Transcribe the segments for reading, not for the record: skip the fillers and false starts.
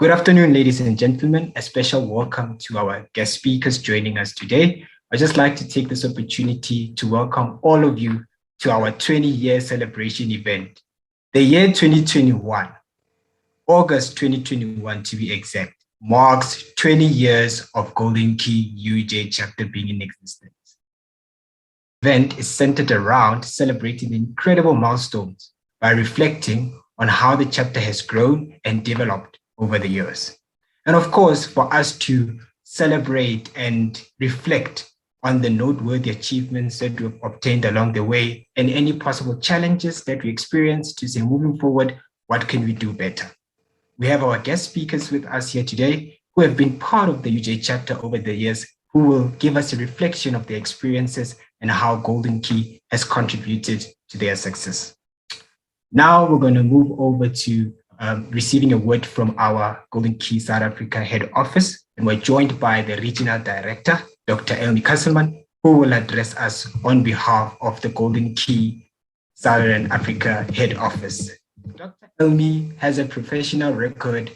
Good afternoon, ladies and gentlemen. A special welcome to our guest speakers joining us today. I'd just like to take this opportunity to welcome all of you to our 20-year celebration event. The year 2021, August 2021 to be exact, marks 20 years of Golden Key UJ chapter being in existence. The event is centered around celebrating the incredible milestones by reflecting on how the chapter has grown and developed over the years. And of course, for us to celebrate and reflect on the noteworthy achievements that we've obtained along the way and any possible challenges that we experience to say, moving forward, what can we do better? We have our guest speakers with us here today who have been part of the UJ chapter over the years, who will give us a reflection of their experiences and how Golden Key has contributed to their success. Now we're going to move over to receiving a word from our Golden Key South Africa head office, and we're joined by the regional director, Dr. Elmi Kasselman, who will address us on behalf of the Golden Key Southern Africa head office. Dr. Elmi has a professional record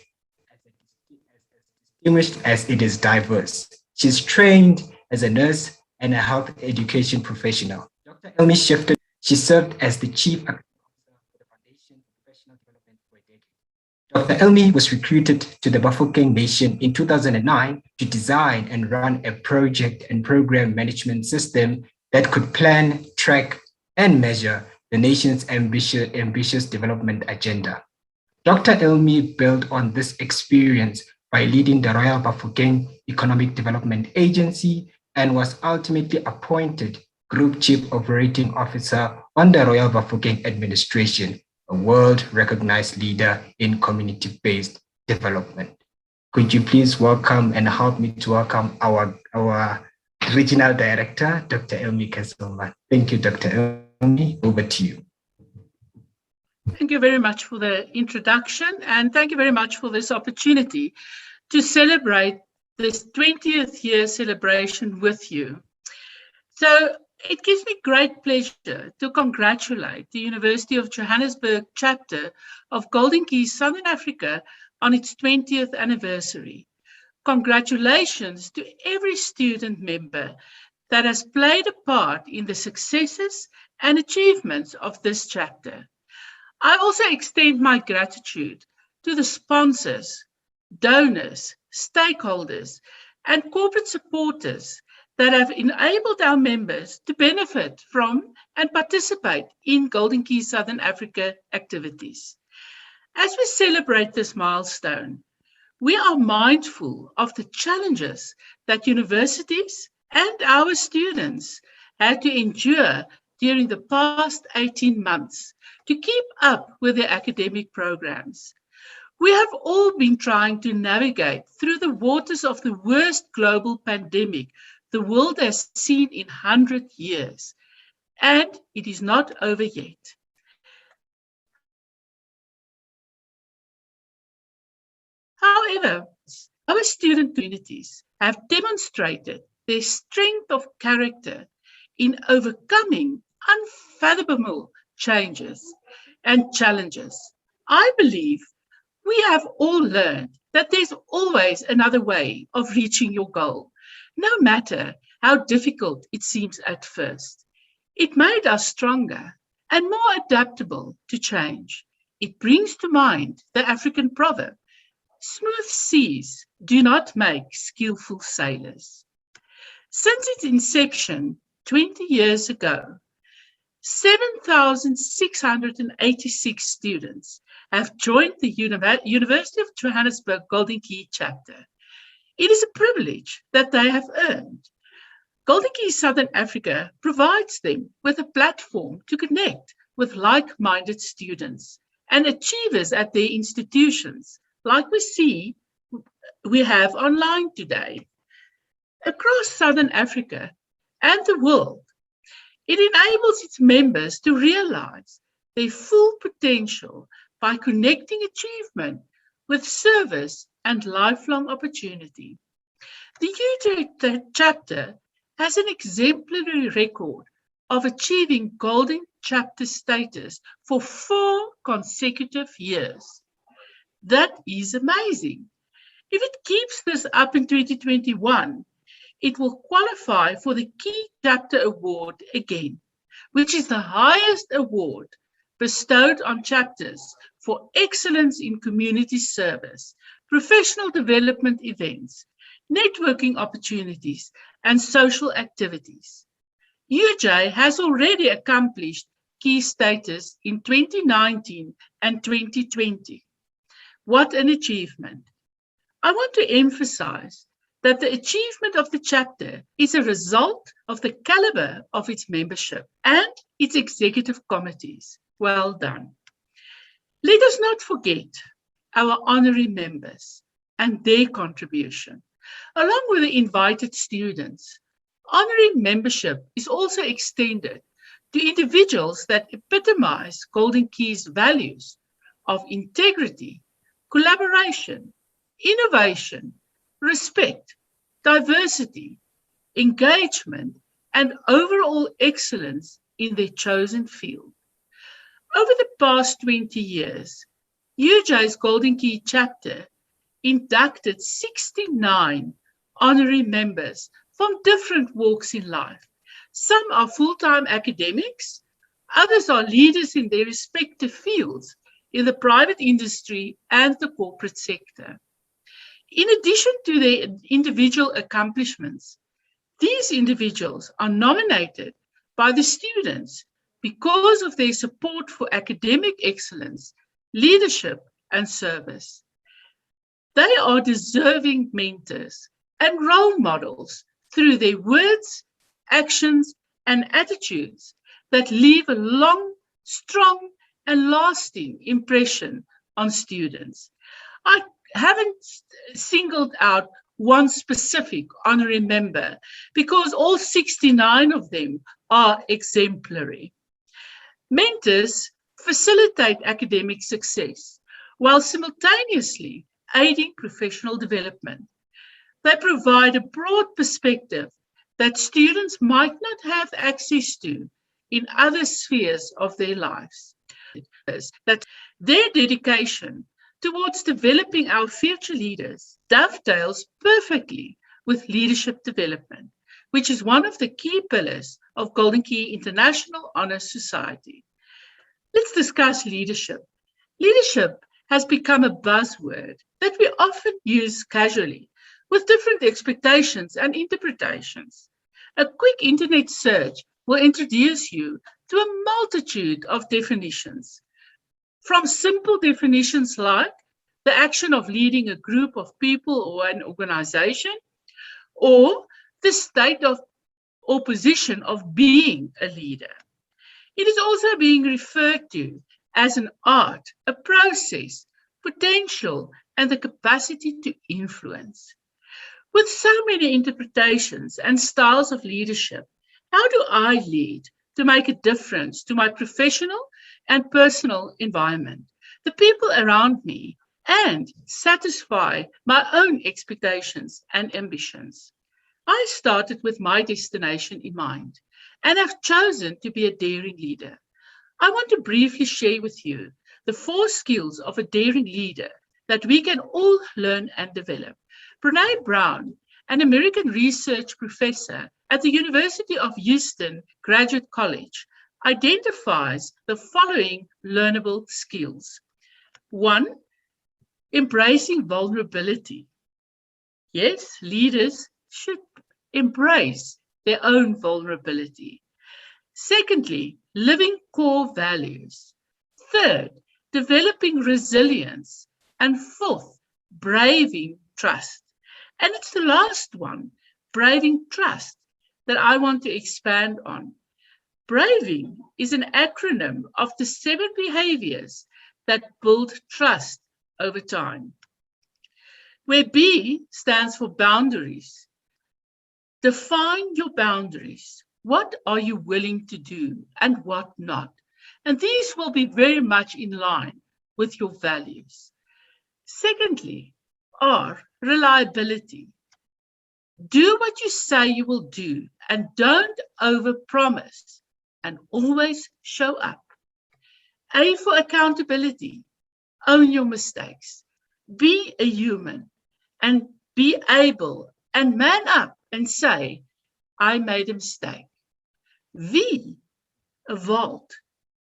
as distinguished as it is diverse. She's trained as a nurse and a health education professional. Dr. Elmi she served as the chief Dr. Elmi was recruited to the Bafokeng Nation in 2009 to design and run a project and program management system that could plan, track, and measure the nation's ambitious development agenda. Dr. Elmi built on this experience by leading the Royal Bafokeng Economic Development Agency and was ultimately appointed Group Chief Operating Officer on the Royal Bafokeng Administration, a world-recognized leader in community-based development. Could you please welcome and help me to welcome our regional director, Dr. Elmi Kasselman. Thank you, Dr. Elmi. Over to you. Thank you very much for the introduction, and thank you very much for this opportunity to celebrate this 20th year celebration with you. So, it gives me great pleasure to congratulate the University of Johannesburg chapter of Golden Key Southern Africa on its 20th anniversary. Congratulations to every student member that has played a part in the successes and achievements of this chapter. I also extend my gratitude to the sponsors, donors, stakeholders, and corporate supporters that have enabled our members to benefit from and participate in Golden Key Southern Africa activities. As we celebrate this milestone, we are mindful of the challenges that universities and our students had to endure during the past 18 months to keep up with their academic programs. We have all been trying to navigate through the waters of the worst global pandemic the world has seen in 100 years, and it is not over yet. However, our student communities have demonstrated their strength of character in overcoming unfathomable changes and challenges. I believe we have all learned that there's always another way of reaching your goal, no matter how difficult it seems at first. It made us stronger and more adaptable to change. It brings to mind the African proverb, smooth seas do not make skillful sailors. Since its inception 20 years ago, 7,686 students have joined the University of Johannesburg Golden Key chapter. It is a privilege that they have earned. Golden Key Southern Africa provides them with a platform to connect with like-minded students and achievers at their institutions, like we have online today. Across Southern Africa and the world, it enables its members to realize their full potential by connecting achievement with service and lifelong opportunity. The UJ chapter has an exemplary record of achieving Golden Chapter status for 4 consecutive years. That is amazing. If it keeps this up in 2021, it will qualify for the Key Chapter Award again, which is the highest award bestowed on chapters for excellence in community service, professional development events, networking opportunities, and social activities. UJ has already accomplished key status in 2019 and 2020. What an achievement! I want to emphasize that the achievement of the chapter is a result of the caliber of its membership and its executive committees. Well done. Let us not forget our honorary members and their contribution. Along with the invited students, honorary membership is also extended to individuals that epitomize Golden Key's values of integrity, collaboration, innovation, respect, diversity, engagement, and overall excellence in their chosen field. Over the past 20 years, UJ's Golden Key chapter inducted 69 honorary members from different walks in life. Some are full-time academics, others are leaders in their respective fields in the private industry and the corporate sector. In addition to their individual accomplishments, these individuals are nominated by the students because of their support for academic excellence, leadership, and service. They are deserving mentors and role models through their words, actions, and attitudes that leave a long, strong, and lasting impression on students. I haven't singled out one specific honorary member because all 69 of them are exemplary. Mentors facilitate academic success while simultaneously aiding professional development. They provide a broad perspective that students might not have access to in other spheres of their lives. That their dedication towards developing our future leaders dovetails perfectly with leadership development, which is one of the key pillars of Golden Key International Honor Society. Let's discuss leadership. Leadership has become a buzzword that we often use casually with different expectations and interpretations. A quick internet search will introduce you to a multitude of definitions. From simple definitions like the action of leading a group of people or an organization, or the state of or position of being a leader. It is also being referred to as an art, a process, potential, and the capacity to influence. With so many interpretations and styles of leadership, how do I lead to make a difference to my professional and personal environment, the people around me, and satisfy my own expectations and ambitions? I started with my destination in mind and have chosen to be a daring leader. I want to briefly share with you the 4 skills of a daring leader that we can all learn and develop. Brené Brown, an American research professor at the University of Houston Graduate College, identifies the following learnable skills. 1, embracing vulnerability. Yes, leaders should embrace their own vulnerability. Secondly, living core values. Third, developing resilience. And fourth, braving trust. And it's the last one, braving trust, that I want to expand on. Braving is an acronym of the 7 behaviors that build trust over time. Where B stands for boundaries. Define your boundaries. What are you willing to do and what not? And these will be very much in line with your values. Secondly, R, reliability. Do what you say you will do and don't overpromise, and always show up. A for accountability. Own your mistakes. Be a human. and be able and man up and say, I made a mistake. We, a vault,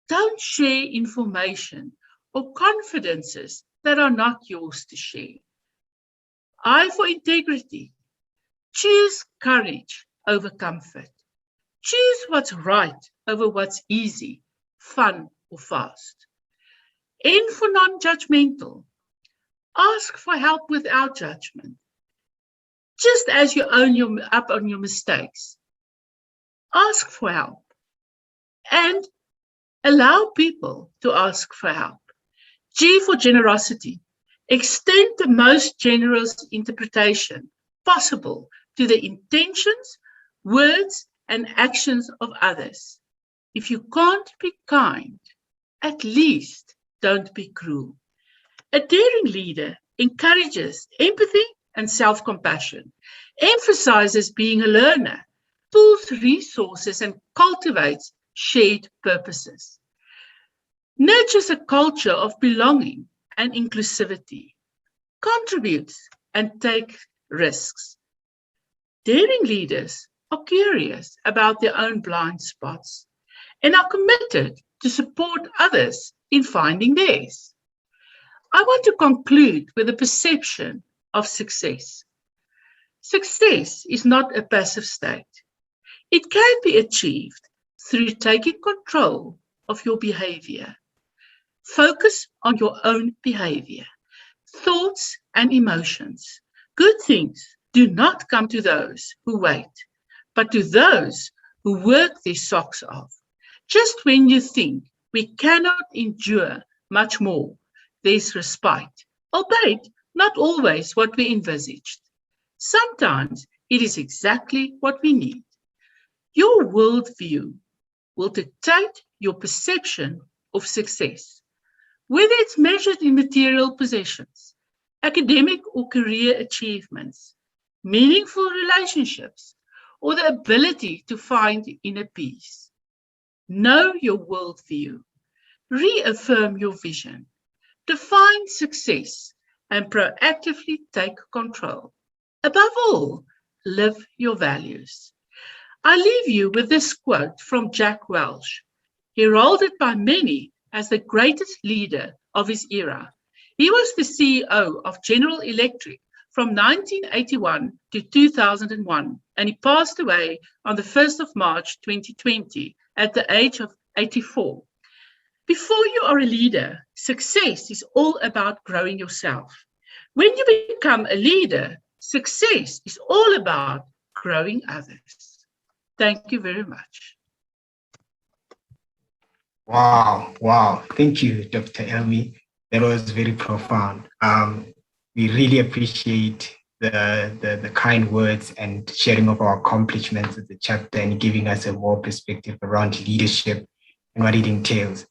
don't share information or confidences that are not yours to share. I for integrity. Choose courage over comfort. Choose what's right over what's easy, fun, or fast. N for non-judgmental. Ask for help without judgment. Just as you own up on your mistakes, ask for help and allow people to ask for help. G for generosity. Extend the most generous interpretation possible to the intentions, words, and actions of others. If you can't be kind, at least don't be cruel. A daring leader encourages empathy and self-compassion, emphasizes being a learner, pools resources, and cultivates shared purposes. Nurtures a culture of belonging and inclusivity, contributes and takes risks. Daring leaders are curious about their own blind spots and are committed to support others in finding theirs. I want to conclude with a perception of success. Success is not a passive state. It can be achieved through taking control of your behavior. Focus on your own behavior, thoughts, and emotions. Good things do not come to those who wait, but to those who work their socks off. Just when you think we cannot endure much more, there's respite, albeit not always what we envisaged. Sometimes it is exactly what we need. Your worldview will dictate your perception of success, whether it's measured in material possessions, academic or career achievements, meaningful relationships, or the ability to find inner peace. Know your worldview, reaffirm your vision, define success, and proactively take control. Above all, live your values. I leave you with this quote from Jack Welch, heralded by many as the greatest leader of his era. He was the CEO of General Electric from 1981 to 2001, and he passed away on the 1st of March 2020 at the age of 84. Before you are a leader, success is all about growing yourself. When you become a leader, success is all about growing others. Thank you very much. Wow. Thank you, Dr. Elmi. That was very profound. We really appreciate the kind words and sharing of our accomplishments of the chapter and giving us a more perspective around leadership and what it entails.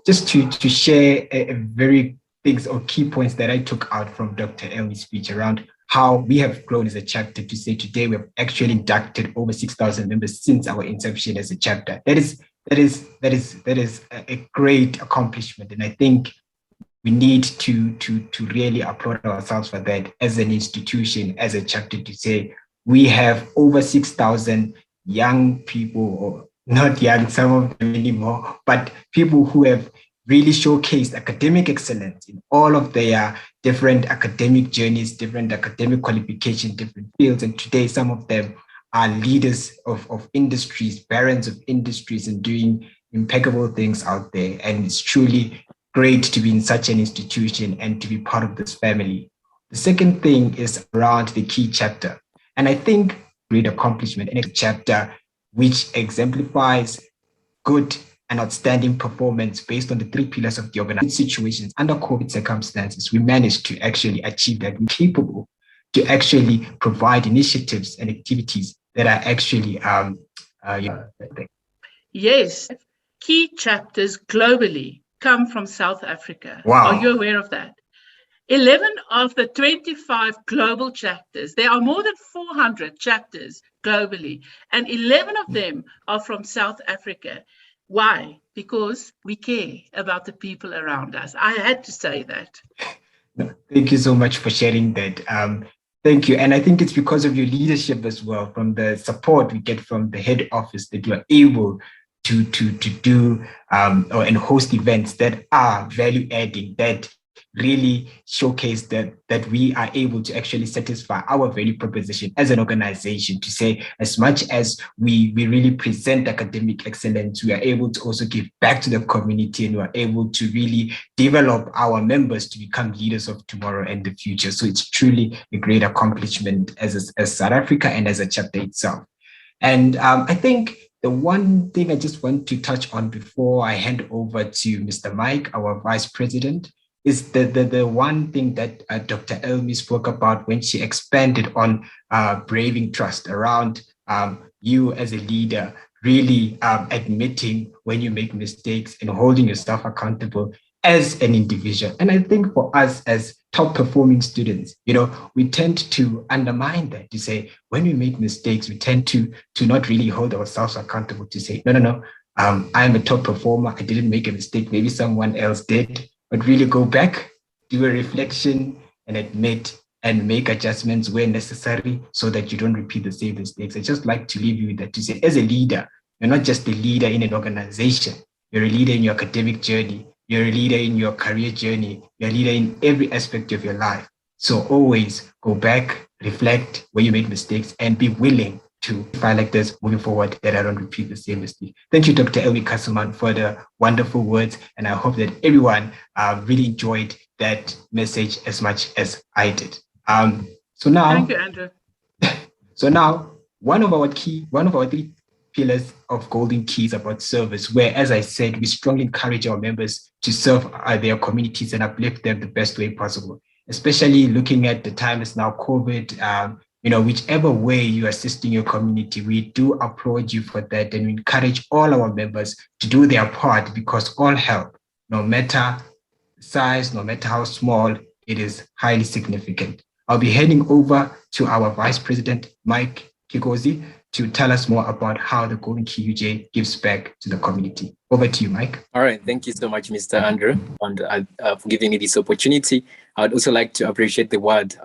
Just to share a very things or key points that I took out from Dr. Elmi's speech around how we have grown as a chapter to say today we have actually inducted over 6,000 members since our inception as a chapter. That is a great accomplishment, and I think we need to really applaud ourselves for that as an institution, as a chapter, to say we have over 6,000 young people, or not young, some of them anymore, but people who have really showcased academic excellence in all of their different academic journeys, different academic qualifications, different fields. And today, some of them are leaders of industries, parents of industries, and doing impeccable things out there. And it's truly great to be in such an institution and to be part of this family. The second thing is around the key chapter. And I think great accomplishment in a chapter which exemplifies good and outstanding performance based on the 3 pillars of the organization situations under COVID circumstances. We managed to actually achieve that. We're capable to actually provide initiatives and activities that are actually Yes, key chapters globally come from South Africa. Wow. Are you aware of that? 11 of the 25 global chapters, there are more than 400 chapters globally, and 11 of them are from South Africa. Why? Because we care about the people around us. I had to say that. Thank you so much for sharing that. Thank you. And I think it's because of your leadership as well, from the support we get from the head office, that you are able to do and host events that are value adding, that really showcase that we are able to actually satisfy our value proposition as an organization, to say as much as we really present academic excellence, we are able to also give back to the community, and we are able to really develop our members to become leaders of tomorrow and the future. So it's truly a great accomplishment as South Africa and as a chapter itself. And I think the one thing I just want to touch on before I hand over to Mr. Mike, our Vice President, is the one thing that Dr. Elmi spoke about when she expanded on braving trust around you as a leader, really admitting when you make mistakes and holding yourself accountable as an individual. And I think for us as top performing students, we tend to undermine that, to say when we make mistakes, we tend to not really hold ourselves accountable, to say, no, I'm a top performer. I didn't make a mistake. Maybe someone else did. But really go back, do a reflection, and admit and make adjustments where necessary, so that you don't repeat the same mistakes. I just like to leave you with that, to say, as a leader, you're not just a leader in an organization. You're a leader in your academic journey. You're a leader in your career journey. You're a leader in every aspect of your life. So always go back, reflect where you made mistakes, and be willing to find like this moving forward, that I don't repeat the same mistake. Thank you, Dr. Elmi Kassaman, for the wonderful words. And I hope that everyone really enjoyed that message as much as I did. So now, thank you, Andrew. So now, one of our 3 pillars of Golden Key is about service, where, as I said, we strongly encourage our members to serve their communities and uplift them the best way possible, especially looking at the time is now COVID. Whichever way you are assisting your community, we do applaud you for that, and we encourage all our members to do their part, because all help, no matter size, no matter how small, it is highly significant. I'll be heading over to our Vice President, Mike Kigozi, to tell us more about how the Golden Key UJ gives back to the community. Over to you, Mike. All right. Thank you so much, Mr. Andrew, and for giving me this opportunity. I'd also like to appreciate the word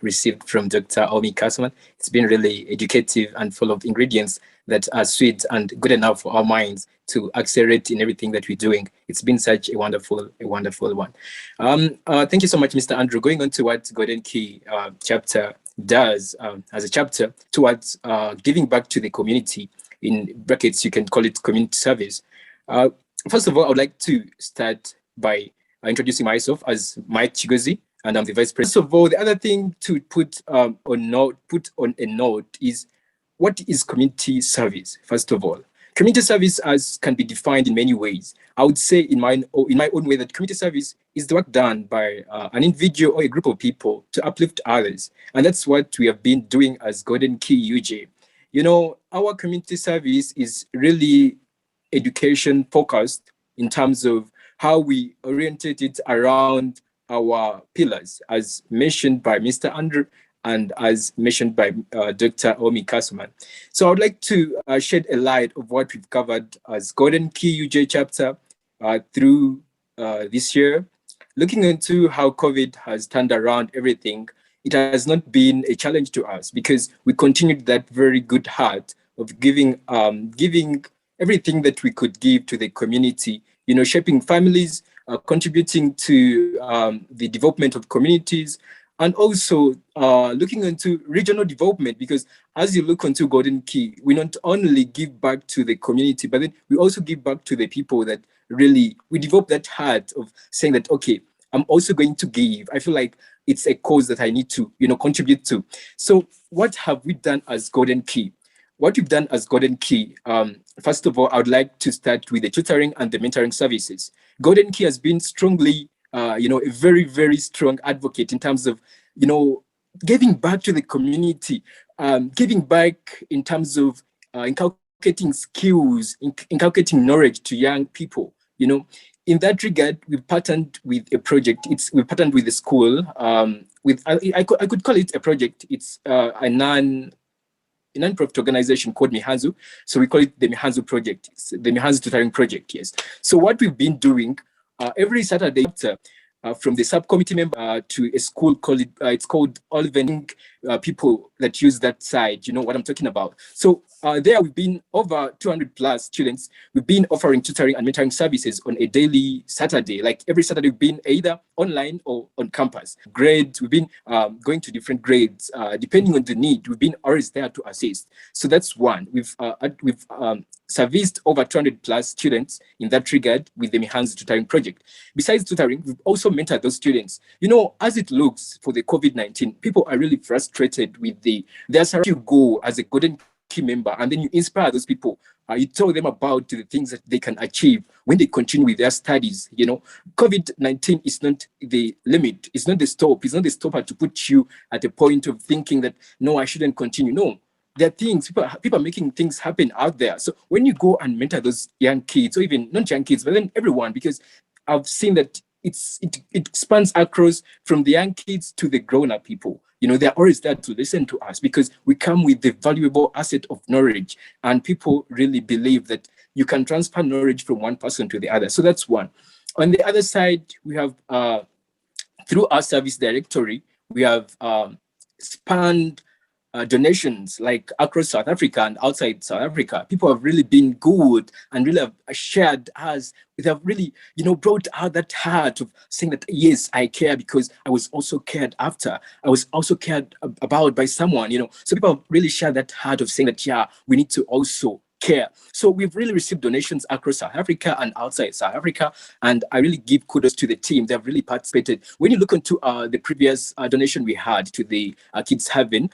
received from Dr. Elmi Kassaman. It's been really educative and full of ingredients that are sweet and good enough for our minds to accelerate in everything that we're doing. It's been such a wonderful one. Thank you so much, Mr. Andrew. Going on to what Golden Key chapter does as a chapter towards giving back to the community, in brackets, you can call it community service. First of all, I would like to start by introducing myself as Mike Chigozi, and I'm the Vice President. First of all, the other thing to put on a note is, what is community service? First of all, community service can be defined in many ways. I would say in my own way that community service is the work done by an individual or a group of people to uplift others. And that's what we have been doing as Golden Key UJ. Our community service is really education focused in terms of how we orientate it around our pillars, as mentioned by Mr. Andrew and as mentioned by Dr. Elmi Kassaman. So I would like to shed a light of what we've covered as Golden Key UJ chapter through this year, looking into how COVID has turned around everything. It has not been a challenge to us, because we continued that very good heart of giving everything that we could give to the community, shaping families, contributing to the development of communities, and also looking into regional development, because as you look into Golden Key, we not only give back to the community, but then we also give back to the people that really, we develop that heart of saying that, okay, I'm also going to give. I feel like it's a cause that I need to, contribute to. So what have we done as Golden Key? What we've done as Golden Key, first of all, I would like to start with the tutoring and the mentoring services. Golden Key has been strongly, a very, very strong advocate in terms of, giving back to the community, giving back in terms of inculcating skills, inculcating knowledge to young people. In that regard, we've partnered with a project. We've partnered with the school. I could call it a project. It's a non-profit organization called Mihanzu. So we call it the Mihanzu project. It's the Mihanzu tutoring project, yes. So what we've been doing every Saturday, from the subcommittee member to a school called it's called Oliven people that use that site. You know what I'm talking about. So there we've been over 200 plus students. We've been offering tutoring and mentoring services on a daily Saturday. Like every Saturday, we've been either online or on campus. Grades, we've been going to different grades depending on the need. We've been always there to assist. So that's one. We've serviced over 200 plus students in that regard with the Mihanzi tutoring project. Besides tutoring, we've also mentored those students. You know, as it looks for the COVID-19, people are really frustrated with there's a you go as a golden key member, and then you inspire those people. You tell them about the things that they can achieve when they continue with their studies. You know, COVID-19 is not the limit. It's not the stop. It's not the stopper to put you at a point of thinking that, no, I shouldn't continue. No, there are things, people are making things happen out there. So when you go and mentor those young kids, or even not young kids, but then everyone, because I've seen that it expands across from the young kids to the grown-up people. You know, they're always there to listen to us because we come with the valuable asset of knowledge, and people really believe that you can transfer knowledge from one person to the other. So that's one. On the other side, we have, through our service directory, we have spanned donations like across South Africa and outside South Africa. People have really been good and really have shared us. They have really, you know, brought out that heart of saying that, yes, I care because I was also cared after. I was also cared about by someone, you know. So people have really shared that heart of saying that, yeah, we need to also care. So we've really received donations across South Africa and outside South Africa, and I really give kudos to the team. They've really participated. When you look into the previous donation we had to the Kids Heaven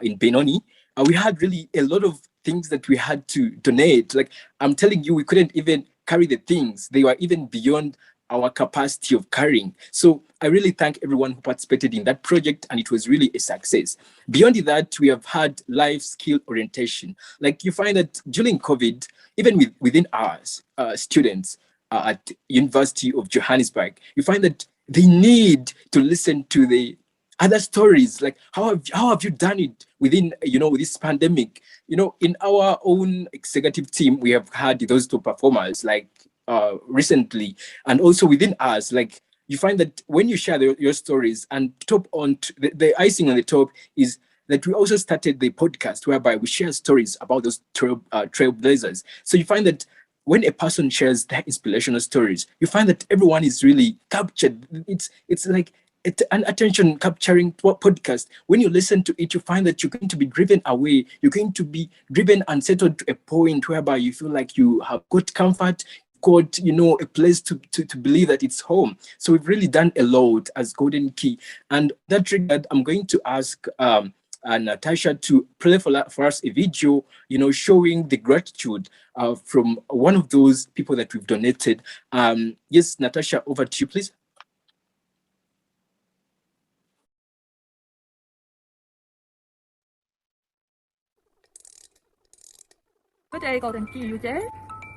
in Benoni, we had really a lot of things that we had to donate. Like I'm telling you, we couldn't even carry the things. They were even beyond our capacity of carrying. So I really thank everyone who participated in that project, and it was really a success. Beyond that, we have had life skill orientation. Like you find that during COVID, even within our students at University of Johannesburg, you find that they need to listen to the other stories, like how have you done it within, you know, this pandemic? You know, in our own executive team, we have had those two performers like recently, and also within us, like you find that when you share your stories, and the icing on the top is that we also started the podcast whereby we share stories about those trailblazers. So you find that when a person shares their inspirational stories, you find that everyone is really captured. It's like an attention capturing podcast. When you listen to it, you find that you're going to be driven away. You're going to be driven and settled to a point whereby you feel like you have got comfort, got, you know, a place to believe that it's home. So we've really done a lot as Golden Key. And that regard, I'm going to ask Natasha to play for us a video, you know, showing the gratitude from one of those people that we've donated. Yes, Natasha, over to you, please. Good day, Golden Key UJ.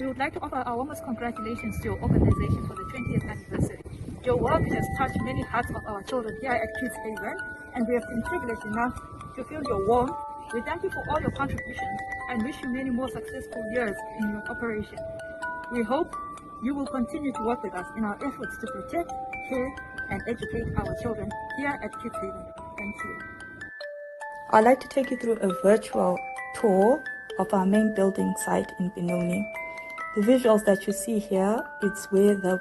We would like to offer our warmest congratulations to your organization for the 20th anniversary. Your work has touched many hearts of our children here at Kids Haven, and we have been privileged enough to feel your warmth. We thank you for all your contributions and wish you many more successful years in your operation. We hope you will continue to work with us in our efforts to protect, care, and educate our children here at Kids Haven. Thank you. I'd like to take you through a virtual tour of our main building site in Benoni. The visuals that you see here, it's where the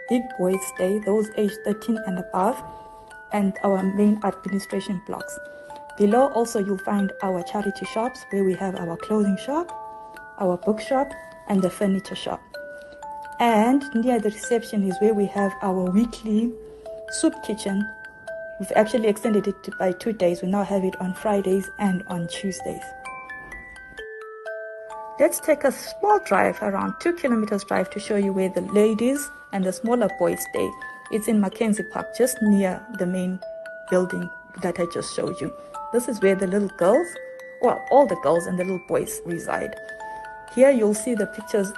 big boys stay, those aged 13 and above, and our main administration blocks. Below also you'll find our charity shops where we have our clothing shop, our bookshop, and the furniture shop. And near the reception is where we have our weekly soup kitchen. We've actually extended it by 2 days. We now have it on Fridays and on Tuesdays. Let's take a small drive, around 2 kilometers drive, to show you where the ladies and the smaller boys stay. It's in Mackenzie Park, just near the main building that I just showed you. This is where the little girls, well, all the girls and the little boys reside. Here you'll see the pictures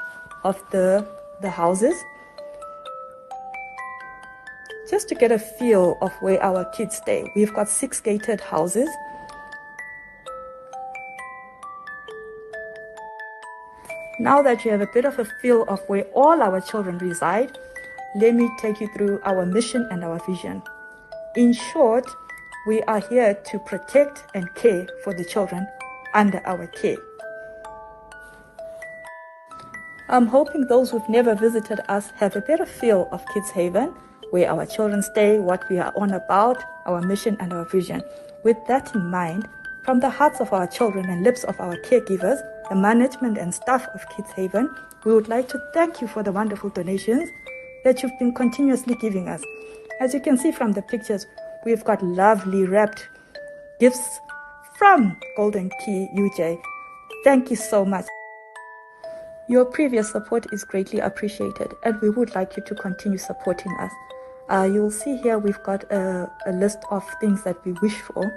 of the houses, just to get a feel of where our kids stay. We've got 6 gated houses. Now that you have a bit of a feel of where all our children reside, let me take you through our mission and our vision. In short, we are here to protect and care for the children under our care. I'm hoping those who've never visited us have a better feel of Kids Haven, where our children stay, what we are on about, our mission and our vision. With that in mind, from the hearts of our children and lips of our caregivers, the management and staff of Kids Haven, we would like to thank you for the wonderful donations that you've been continuously giving us. As you can see from the pictures, we've got lovely wrapped gifts from Golden Key UJ. Thank you so much. Your previous support is greatly appreciated, and we would like you to continue supporting us. You'll see here we've got a list of things that we wish for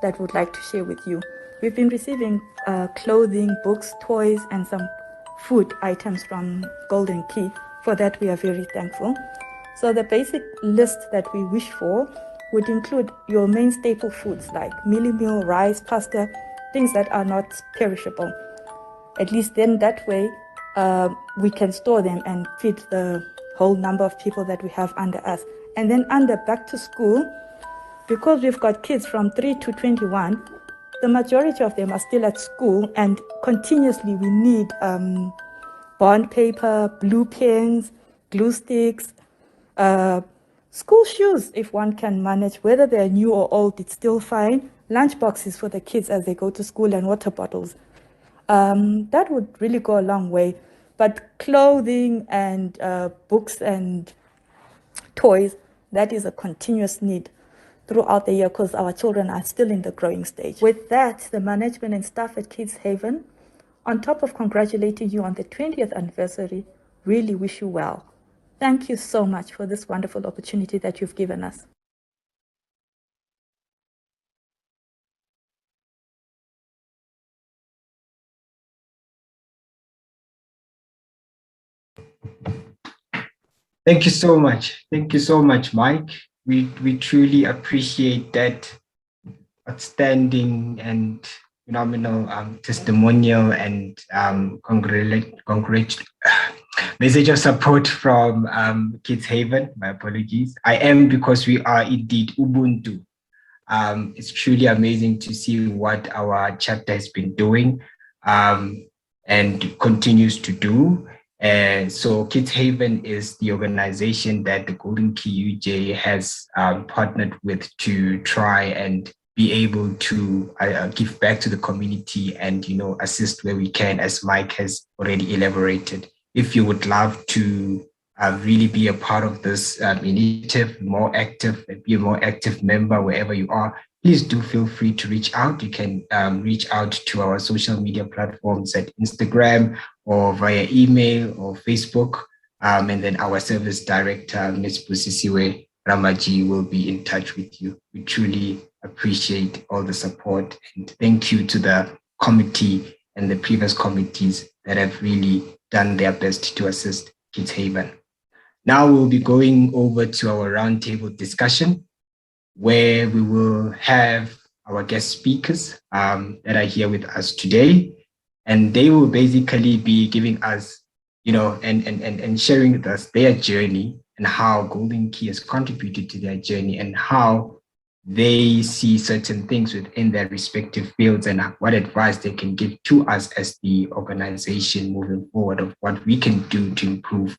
that we'd like to share with you. We've been receiving clothing, books, toys, and some food items from Golden Key. For that, we are very thankful. So the basic list that we wish for would include your main staple foods like mealie meal, rice, pasta, things that are not perishable. At least then that way, we can store them and feed the whole number of people that we have under us. And then under back to school, because we've got kids from 3 to 21, the majority of them are still at school, and continuously we need bond paper, blue pens, glue sticks, school shoes if one can manage, whether they're new or old, it's still fine, lunch boxes for the kids as they go to school, and water bottles. That would really go a long way. But clothing and books and toys, that is a continuous need throughout the year because our children are still in the growing stage. With that, the management and staff at Kids Haven, on top of congratulating you on the 20th anniversary, really wish you well. Thank you so much for this wonderful opportunity that you've given us. Thank you so much. Thank you so much, Mike. We truly appreciate that outstanding and phenomenal testimonial and message of support from Kids Haven. My apologies. I am, because we are indeed Ubuntu. It's truly amazing to see what our chapter has been doing and continues to do. And so Kids Haven is the organization that the Golden Key UJ has partnered with to try and be able to give back to the community and, assist where we can, as Mike has already elaborated. If you would love to really be a part of this initiative, be a more active member wherever you are, please do feel free to reach out. You can reach out to our social media platforms at Instagram or via email or Facebook. And then our service director, Ms. Busisiwe Ramaji, will be in touch with you. We truly appreciate all the support, and thank you to the committee and the previous committees that have really done their best to assist Kids Haven. Now we'll be going over to our roundtable discussion, where we will have our guest speakers that are here with us today, and they will basically be giving us, and sharing with us their journey and how Golden Key has contributed to their journey and how they see certain things within their respective fields and what advice they can give to us as the organization moving forward of what we can do to improve,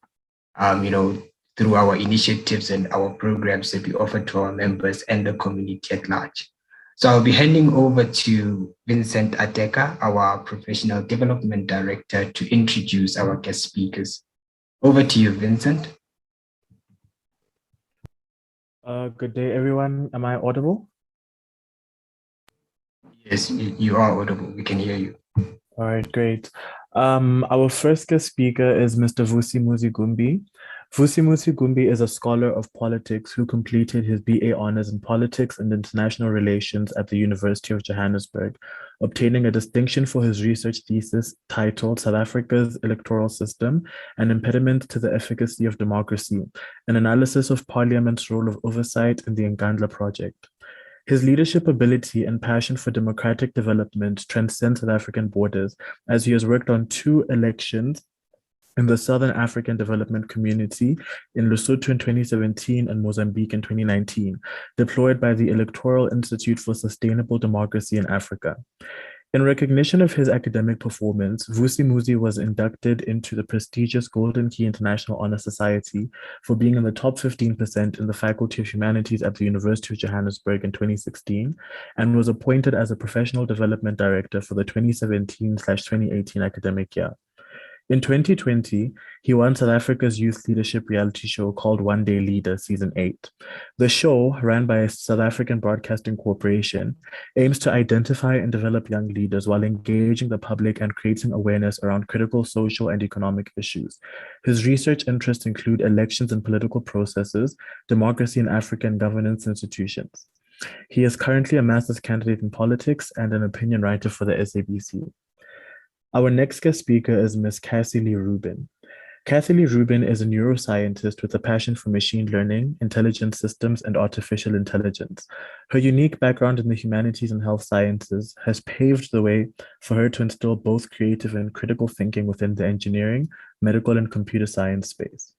through our initiatives and our programs that we offer to our members and the community at large. So I'll be handing over to Vincent Ateka, our Professional Development Director, to introduce our guest speakers. Over to you, Vincent. Good day, everyone. Am I audible? Yes, you are audible. We can hear you. All right, great. Our first guest speaker is Mr. Vusimuzi Gumbi. Vusimuzi Gumbi is a scholar of politics who completed his BA honors in politics and international relations at the University of Johannesburg, obtaining a distinction for his research thesis titled South Africa's Electoral System, an Impediment to the Efficacy of Democracy, an analysis of Parliament's role of oversight in the Ngandla Project. His leadership ability and passion for democratic development transcend South African borders, as he has worked on 2 elections in the Southern African Development Community in Lesotho in 2017 and Mozambique in 2019, deployed by the Electoral Institute for Sustainable Democracy in Africa. In recognition of his academic performance, Vusi Muzi was inducted into the prestigious Golden Key International Honor Society for being in the top 15% in the Faculty of Humanities at the University of Johannesburg in 2016, and was appointed as a Professional Development Director for the 2017/2018 academic year. In 2020, he won South Africa's youth leadership reality show called One Day Leader Season 8. The show, run by South African Broadcasting Corporation, aims to identify and develop young leaders while engaging the public and creating awareness around critical social and economic issues. His research interests include elections and political processes, democracy and African governance institutions. He is currently a master's candidate in politics and an opinion writer for the SABC. Our next guest speaker is Ms. Cassie Lee Rubin. Cassie Lee Rubin is a neuroscientist with a passion for machine learning, intelligent systems, and artificial intelligence. Her unique background in the humanities and health sciences has paved the way for her to instill both creative and critical thinking within the engineering, medical, and computer science space.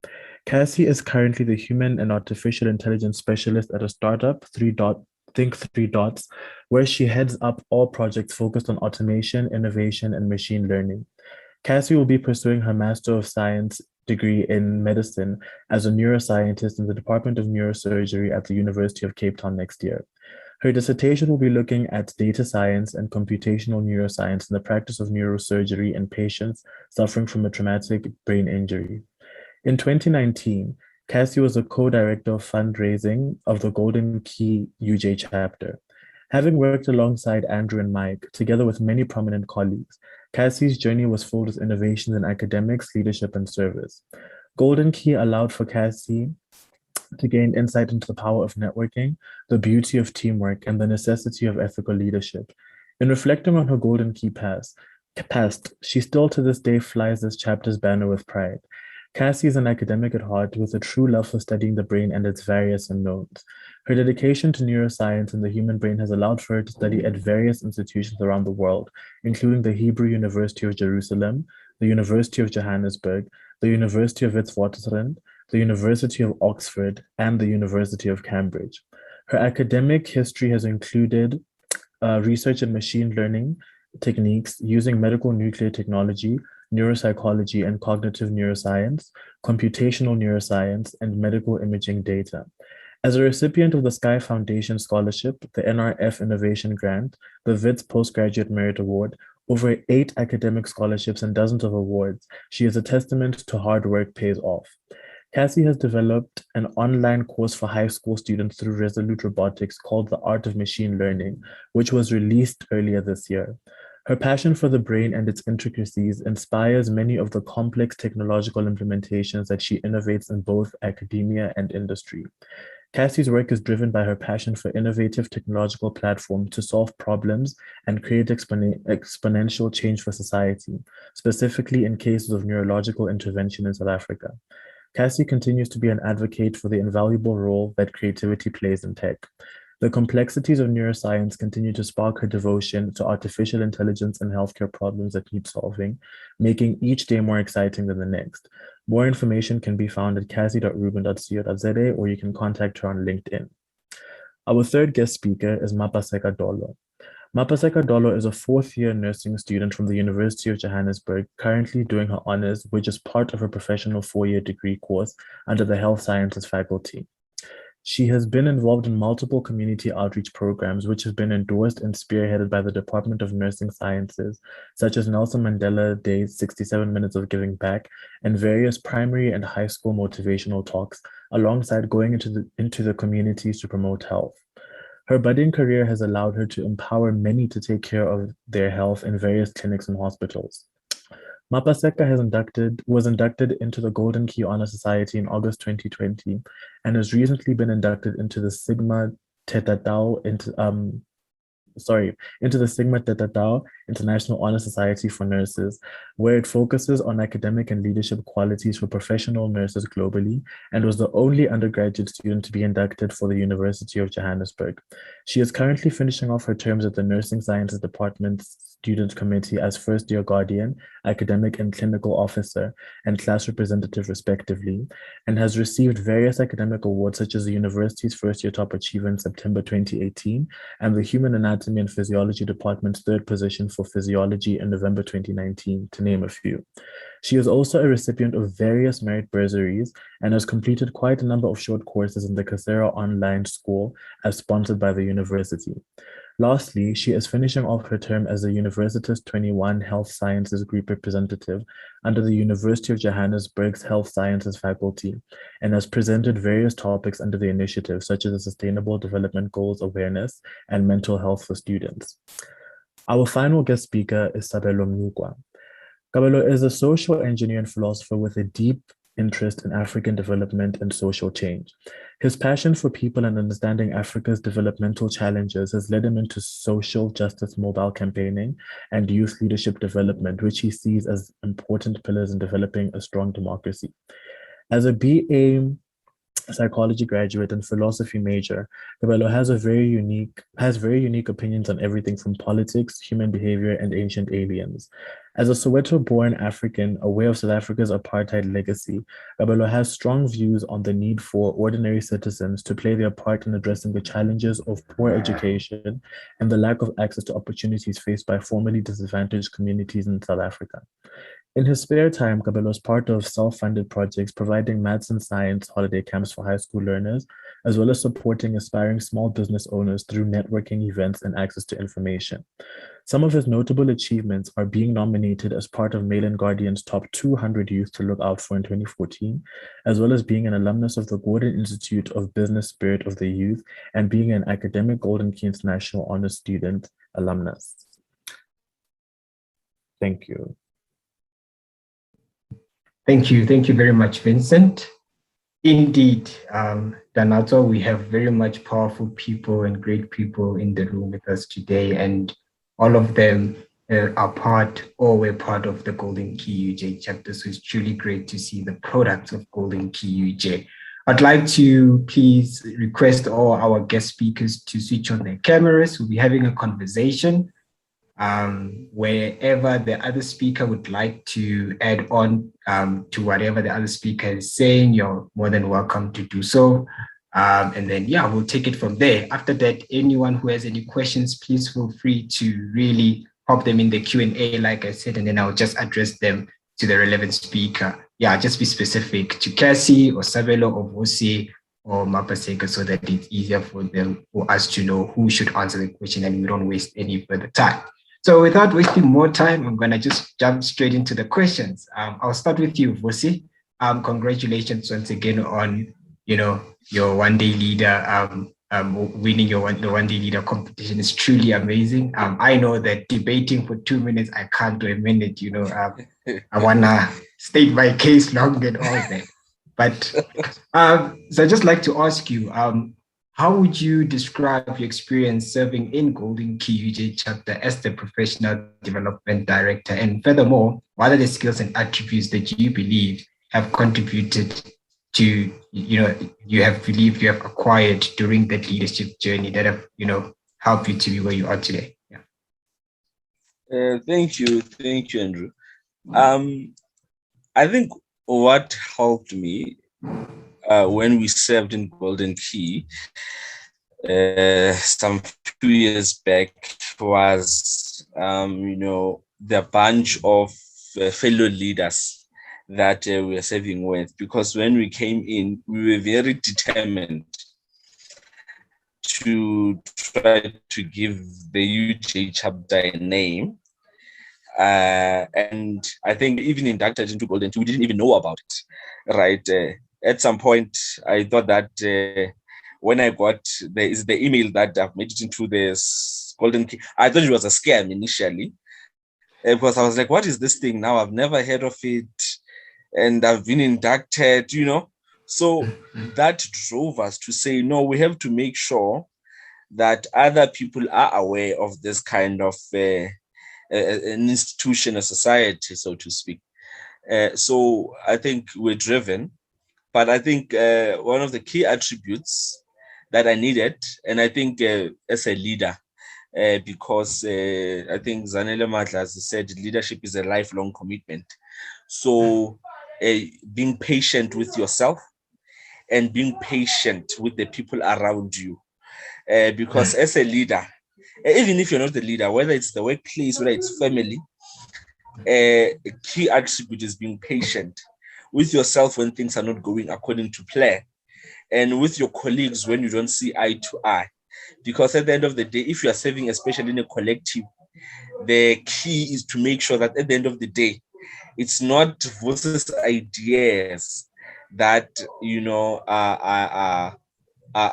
Cassie is currently the human and artificial intelligence specialist at a startup, Think 3 Dots, where she heads up all projects focused on automation, innovation, and machine learning. Cassie will be pursuing her Master of Science degree in medicine as a neuroscientist in the Department of Neurosurgery at the University of Cape Town next year. Her dissertation will be looking at data science and computational neuroscience in the practice of neurosurgery in patients suffering from a traumatic brain injury. In 2019, Cassie was a co-director of fundraising of the Golden Key UJ chapter. Having worked alongside Andrew and Mike, together with many prominent colleagues, Cassie's journey was filled with innovations in academics, leadership, and service. Golden Key allowed for Cassie to gain insight into the power of networking, the beauty of teamwork, and the necessity of ethical leadership. In reflecting on her Golden Key past, she still to this day flies this chapter's banner with pride. Cassie is an academic at heart with a true love for studying the brain and its various unknowns. Her dedication to neuroscience and the human brain has allowed for her to study at various institutions around the world, including the Hebrew University of Jerusalem, the University of Johannesburg, the University of Witwatersrand, the University of Oxford, and the University of Cambridge. Her academic history has included research in machine learning techniques using medical nuclear technology, neuropsychology and cognitive neuroscience, computational neuroscience, and medical imaging data. As a recipient of the Sky Foundation Scholarship, the NRF Innovation Grant, the WITS Postgraduate Merit Award, over 8 academic scholarships and dozens of awards, she is a testament to hard work pays off. Cassie has developed an online course for high school students through Resolute Robotics called The Art of Machine Learning, which was released earlier this year. Her passion for the brain and its intricacies inspires many of the complex technological implementations that she innovates in both academia and industry. Cassie's work is driven by her passion for innovative technological platforms to solve problems and create exponential change for society, specifically in cases of neurological intervention in South Africa. Cassie continues to be an advocate for the invaluable role that creativity plays in tech. The complexities of neuroscience continue to spark her devotion to artificial intelligence and healthcare problems that need solving, making each day more exciting than the next. More information can be found at cassie.rubin.co.za, or you can contact her on LinkedIn. Our third guest speaker is Mapaseka Dolo. Mapaseka Dolo is a fourth-year nursing student from the University of Johannesburg, currently doing her honors, which is part of her professional 4-year degree course under the Health Sciences faculty. She has been involved in multiple community outreach programs, which have been endorsed and spearheaded by the Department of Nursing Sciences, such as Nelson Mandela Day's 67 Minutes of Giving Back, and various primary and high school motivational talks, alongside going into the communities to promote health. Her budding career has allowed her to empower many to take care of their health in various clinics and hospitals. Mapaseka was inducted into the Golden Key Honor Society in August 2020 and has recently been inducted into the Sigma Theta Tau International Honor Society for Nurses, where it focuses on academic and leadership qualities for professional nurses globally, and was the only undergraduate student to be inducted for the University of Johannesburg. She is currently finishing off her terms at the Nursing Sciences Department's Student Committee as First Year Guardian, Academic and Clinical Officer, and Class Representative respectively, and has received various academic awards such as the university's First Year Top Achiever in September 2018 and the Human Anatomy and Physiology Department's third position for Physiology in November 2019, to name a few. She is also a recipient of various merit bursaries and has completed quite a number of short courses in the Coursera online school as sponsored by the university. Lastly, she is finishing off her term as the Universitas 21 Health Sciences Group Representative under the University of Johannesburg's Health Sciences Faculty and has presented various topics under the initiative, such as the Sustainable Development Goals Awareness and Mental Health for Students. Our final guest speaker is Sabelo Mnukwa. Kabelo is a social engineer and philosopher with a deep interest in African development and social change. His passion for people and understanding Africa's developmental challenges has led him into social justice mobile campaigning and youth leadership development, which he sees as important pillars in developing a strong democracy. As a BA psychology graduate and philosophy major, Kabelo has very unique opinions on everything from politics, human behavior, and ancient aliens. As a Soweto-born African aware of South Africa's apartheid legacy, Kabelo has strong views on the need for ordinary citizens to play their part in addressing the challenges of poor education and the lack of access to opportunities faced by formerly disadvantaged communities in South Africa. In his spare time, Kabelo is part of self-funded projects providing maths and science holiday camps for high school learners, as well as supporting aspiring small business owners through networking events and access to information. Some of his notable achievements are being nominated as part of Mail and Guardian's top 200 youth to look out for in 2014, as well as being an alumnus of the Gordon Institute of Business Spirit of the Youth and being an academic Golden Key International Honors Student alumnus. Thank you. Thank you. Thank you very much, Vincent. Indeed, Donato, we have very much powerful people and great people in the room with us today, and all of them are part or were part of the Golden Key UJ chapter. So it's truly great to see the products of Golden Key UJ. I'd like to please request all our guest speakers to switch on their cameras. We'll be having a conversation. Wherever the other speaker would like to add on to whatever the other speaker is saying, you're more than welcome to do so. And then, yeah, we'll take it from there. After that, anyone who has any questions, please feel free to really pop them in the Q&A, like I said, and then I'll just address them to the relevant speaker. Yeah, just be specific to Cassie or Sabelo or Vusi or Mapaseka so that it's easier for them, for us to know who should answer the question and we don't waste any further time. So without wasting more time, I'm going to just jump straight into the questions. I'll start with you, Vusi. Congratulations once again on, your one-day leader, winning the one-day leader competition is truly amazing. I know that debating for 2 minutes, I can't do a minute, I want to state my case long and all that. But so I'd just like to ask you, how would you describe your experience serving in Golden Key UJ chapter as the Professional Development Director? And furthermore, what are the skills and attributes that you believe have contributed to, you have acquired during that leadership journey that have, helped you to be where you are today? Yeah. Thank you, Andrew. I think what helped me when we served in Golden Key some few years back was, the bunch of fellow leaders that we were serving with, because when we came in, we were very determined to try to give the UJ chapter a name. And I think even inducted into Golden Key, we didn't even know about it, right? At some point, I thought that when I got the email that I've made it into this Golden Key, I thought it was a scam initially, because I was like, what is this thing now? I've never heard of it, and I've been inducted, So that drove us to say, no, we have to make sure that other people are aware of this kind of an institution, a society, so to speak. So I think we're driven. But I think one of the key attributes that I needed, and I think as a leader, because I think Zanele Madla said leadership is a lifelong commitment. So being patient with yourself and being patient with the people around you. Because as a leader, even if you're not the leader, whether it's the workplace, whether it's family, a key attribute is being patient with yourself when things are not going according to plan, and with your colleagues when you don't see eye to eye. Because at the end of the day, if you are serving, especially in a collective, the key is to make sure that at the end of the day, it's not versus ideas that are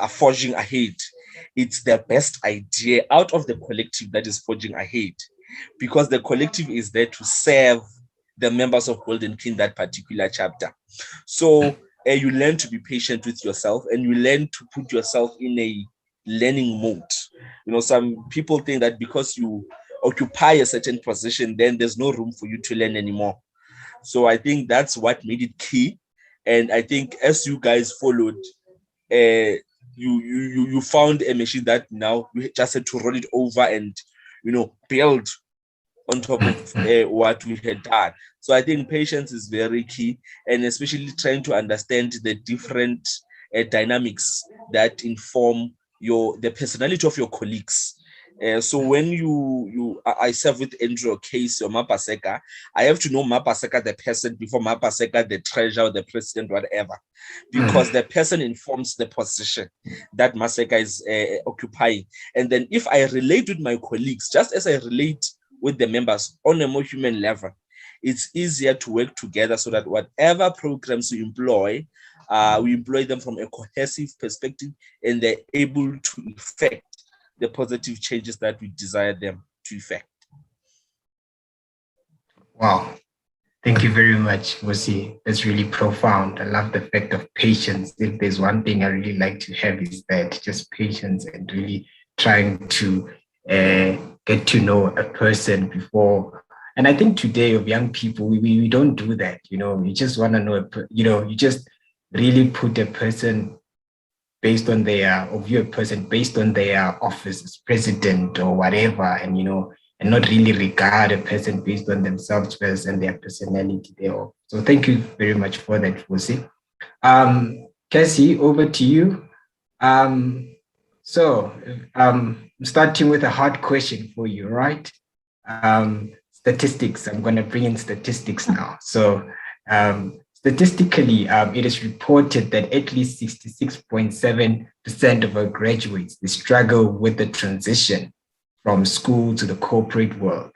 forging ahead. It's the best idea out of the collective that is forging ahead, because the collective is there to serve the members of Golden Key in that particular chapter. So you learn to be patient with yourself, and you learn to put yourself in a learning mode. Some people think that because you occupy a certain position, then there's no room for you to learn anymore. So I think that's what made it key. And I think as you guys followed, you found a machine that now we just had to roll it over and build on top of what we had done. So I think patience is very key, and especially trying to understand the different dynamics that inform the personality of your colleagues. So when I serve with Andrew Case or Mapaseka, I have to know Mapaseka the person before Mapaseka the treasurer, the president, whatever, because the person informs the position that Maseka is occupying. And then if I relate with my colleagues, just as I relate with the members on a more human level, it's easier to work together so that whatever programs we employ them from a cohesive perspective, and they're able to effect the positive changes that we desire them to effect. Wow. Thank you very much, Vusi. That's really profound. I love the fact of patience. If there's one thing I really like to have, is that just patience and really trying to get to know a person before. And I think today of young people, we don't do that. You just want to know, you just really put a person based on view a person based on their office as president or whatever, and and not really regard a person based on themselves first and their personality thereof. So thank you very much for that, Vusi. Cassie, over to you. Starting with a hard question for you, right? Statistics. I'm going to bring in statistics now. So statistically, it is reported that at least 66.7% of our graduates, they struggle with the transition from school to the corporate world.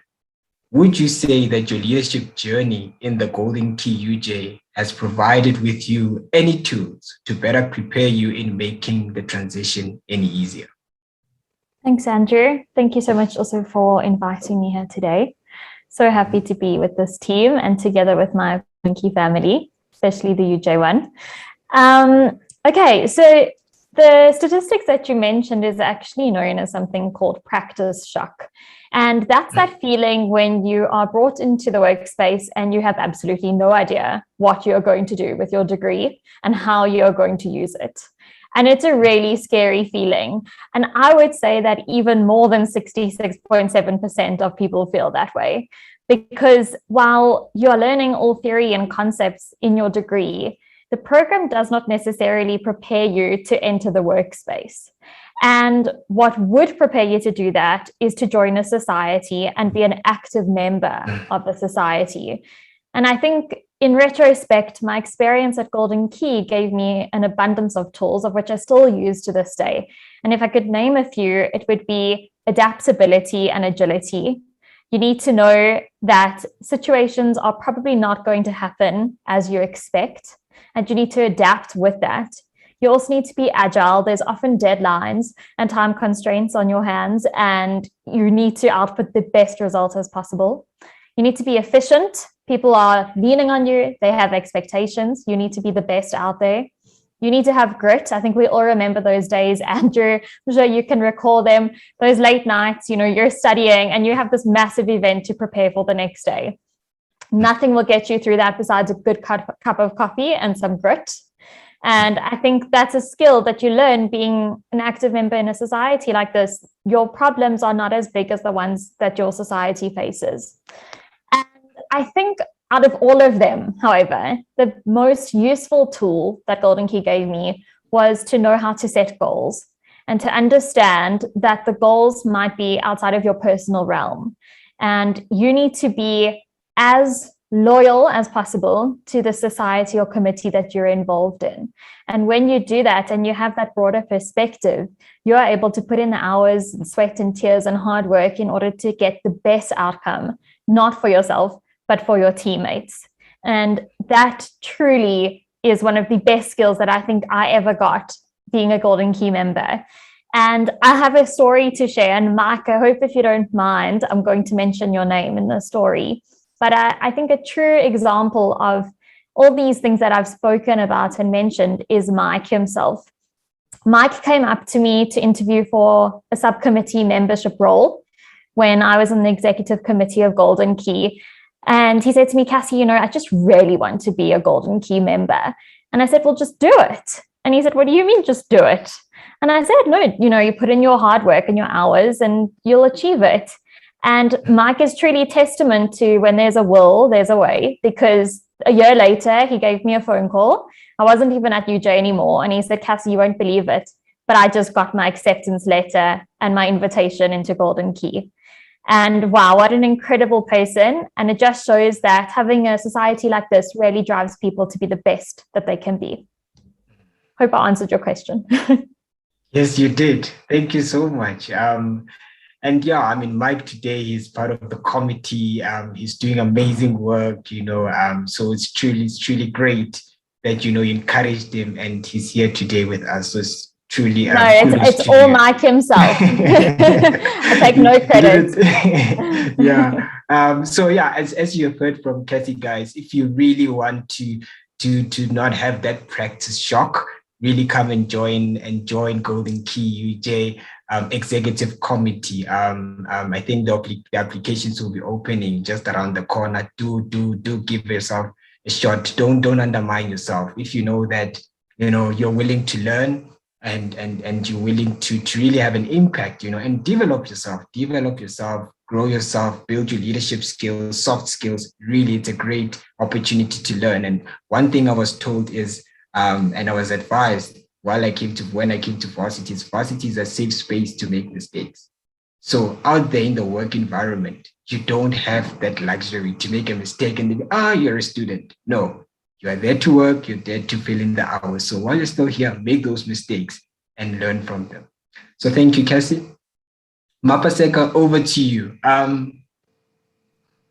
Would you say that your leadership journey in the Golden Key UJ has provided with you any tools to better prepare you in making the transition any easier? Thanks, Andrew. Thank you so much also for inviting me here today. So happy to be with this team and together with my Key family, especially the UJ one. Okay, so the statistics that you mentioned is actually known as something called practice shock. And that's that feeling when you are brought into the workspace and you have absolutely no idea what you're going to do with your degree and how you're going to use it. And it's a really scary feeling. And I would say that even more than 66.7% of people feel that way. Because while you're learning all theory and concepts in your degree, the program does not necessarily prepare you to enter the workspace. And what would prepare you to do that is to join a society and be an active member of the society. And I think in retrospect, my experience at Golden Key gave me an abundance of tools, of which I still use to this day. And if I could name a few, it would be adaptability and agility. You need to know that situations are probably not going to happen as you expect, and you need to adapt with that. You also need to be agile. There's often deadlines and time constraints on your hands, and you need to output the best results as possible. You need to be efficient. People are leaning on you. They have expectations. You need to be the best out there. You need to have grit. I think we all remember those days, Andrew. I'm sure you can recall them. Those late nights, you're studying and you have this massive event to prepare for the next day. Nothing will get you through that besides a good cup of coffee and some grit. And I think that's a skill that you learn being an active member in a society like this. Your problems are not as big as the ones that your society faces. And I think out of all of them, however, the most useful tool that Golden Key gave me was to know how to set goals and to understand that the goals might be outside of your personal realm. And you need to be as loyal as possible to the society or committee that you're involved in. And when you do that and you have that broader perspective, you are able to put in the hours, and sweat and tears and hard work in order to get the best outcome, not for yourself, but for your teammates. And that truly is one of the best skills that I think I ever got being a Golden Key member. And I have a story to share. And Mike, I hope if you don't mind, I'm going to mention your name in the story. But I think a true example of all these things that I've spoken about and mentioned is Mike himself. Mike came up to me to interview for a subcommittee membership role when I was on the executive committee of Golden Key. And he said to me, Cassie, I just really want to be a Golden Key member. And I said, well, just do it. And he said, what do you mean just do it? And I said, no, you put in your hard work and your hours and you'll achieve it. And Mike is truly a testament to when there's a will, there's a way, because a year later, he gave me a phone call. I wasn't even at UJ anymore. And he said, Cassie, you won't believe it, but I just got my acceptance letter and my invitation into Golden Key. And wow, what an incredible person. And it just shows that having a society like this really drives people to be the best that they can be. Hope I answered your question. Yes, you did. Thank you so much. And yeah, Mike today is part of the committee. He's doing amazing work, so it's truly great that, you encouraged him and he's here today with us. So it's truly, it's all Mike himself. I take no credit. Yeah. So yeah, as you have heard from Cassie, guys, if you really want to not have that practice shock, really come and join Golden Key UJ executive committee. I think the applications will be opening just around the corner. Do give yourself a shot. Don't undermine yourself. If you know that you're willing to learn and you're willing to really have an impact, and develop yourself, grow yourself, build your leadership skills, soft skills. Really, it's a great opportunity to learn. And one thing I was told is, and I was advised when I came to varsity is a safe space to make mistakes. So out there in the work environment, you don't have that luxury to make a mistake and then, you're a student. No, you are there to work, you're there to fill in the hours. So while you're still here, make those mistakes and learn from them. So thank you, Cassie. Mapaseka, over to you.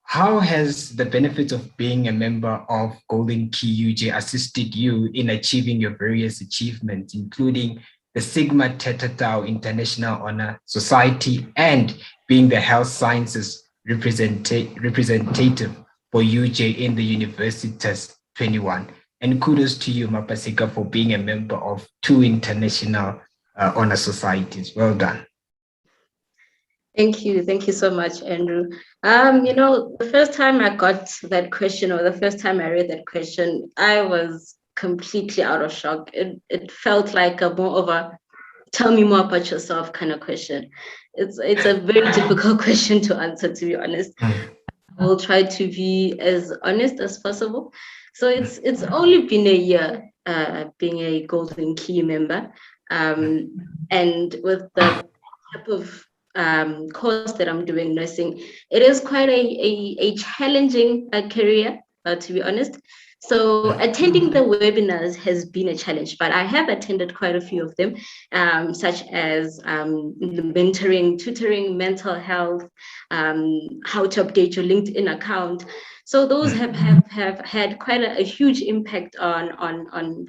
How has the benefit of being a member of Golden Key UJ assisted you in achieving your various achievements, including the Sigma Theta Tau International Honor Society and being the health sciences representative for UJ in the Universitas 21? And kudos to you, Mapaseka, for being a member of 2 international honor societies. Well done. Thank you so much, Andrew. The first time I got that question, or the first time I read that question, I was completely out of shock. It felt like a more of a tell me more about yourself kind of question. It's a very difficult question to answer, to be honest. I will try to be as honest as possible. So it's only been a year being a Golden Key member, and with the type of course that I'm doing, nursing, it is quite a challenging career, to be honest. So attending the webinars has been a challenge, but I have attended quite a few of them, such as mentoring, tutoring, mental health, how to update your LinkedIn account. So those have had quite a huge impact on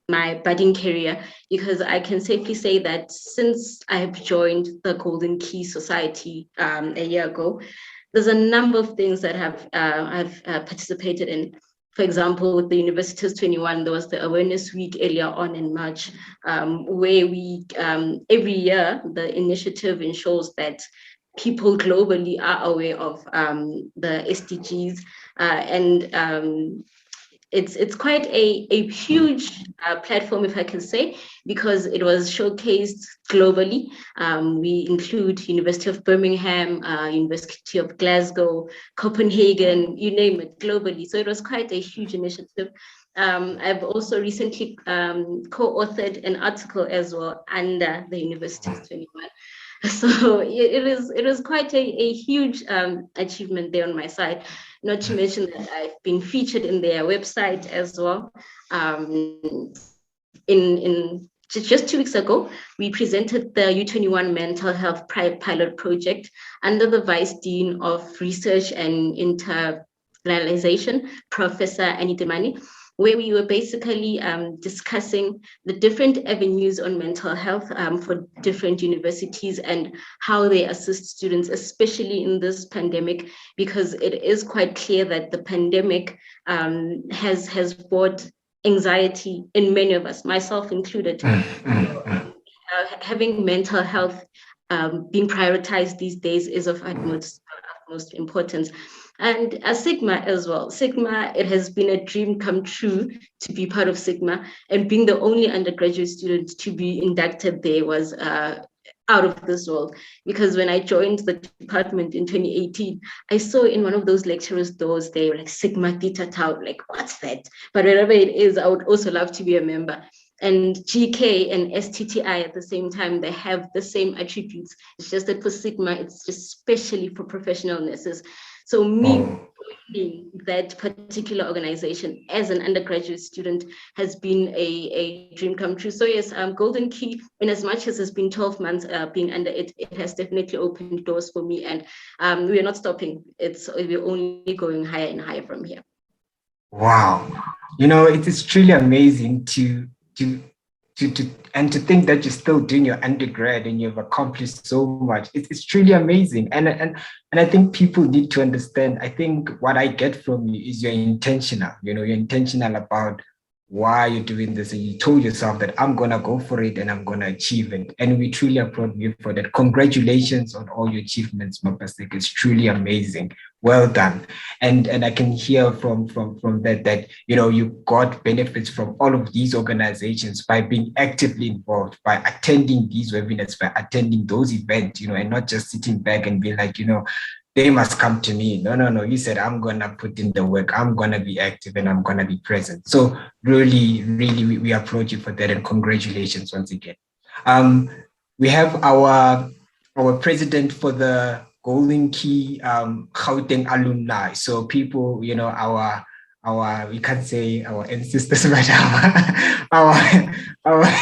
my budding career, because I can safely say that since I have joined the Golden Key Society a year ago, there's a number of things that I've participated in. For example, with the Universitas 21, there was the Awareness Week earlier on in March, where we, every year, the initiative ensures that people globally are aware of the SDGs, and it's quite a huge platform, if I can say, because it was showcased globally. We include University of Birmingham, University of Glasgow, Copenhagen, you name it, globally. So it was quite a huge initiative. I've also recently co-authored an article as well under the University's 21. So it is quite a huge achievement there on my side. Not to mention that I've been featured in their website as well. In just 2 weeks ago, we presented the U21 Mental Health Pilot Project under the Vice Dean of Research and Internalization, Professor Annie Demani, where we were basically discussing the different avenues on mental health for different universities and how they assist students, especially in this pandemic, because it is quite clear that the pandemic has brought anxiety in many of us, myself included. Having mental health being prioritized these days is of utmost importance. And as Sigma as well. Sigma, it has been a dream come true to be part of Sigma, and being the only undergraduate student to be inducted there was out of this world. Because when I joined the department in 2018, I saw in one of those lecturers' doors, they were like Sigma Theta Tau, like, what's that? But wherever it is, I would also love to be a member. And GK and STTI at the same time, they have the same attributes. It's just that for Sigma, it's just especially for professional nurses. So me joining that particular organization as an undergraduate student has been a dream come true. So yes, Golden Key, in as much as it's been 12 months being under it, it has definitely opened doors for me, and we are not stopping. We're only going higher and higher from here. Wow. You know, it is truly amazing to think that you're still doing your undergrad and you've accomplished so much. It's truly amazing. And I think people need to understand, I think what I get from you is you're intentional. You know, you're intentional about why you're doing this, and you told yourself that I'm going to go for it and I'm going to achieve it. And we truly applaud you for that. Congratulations on all your achievements, Mapasek. It's truly amazing. Well done. And I can hear from that, you know, you got benefits from all of these organizations by being actively involved, by attending these webinars, by attending those events, you know, and not just sitting back and being like, you know, they must come to me. No. You said, I'm going to put in the work. I'm going to be active and I'm going to be present. So really, we applaud you for that, and congratulations once again. We have our president for the Golden Key Gauteng alumni. So people, you know, our we can't say our ancestors, but our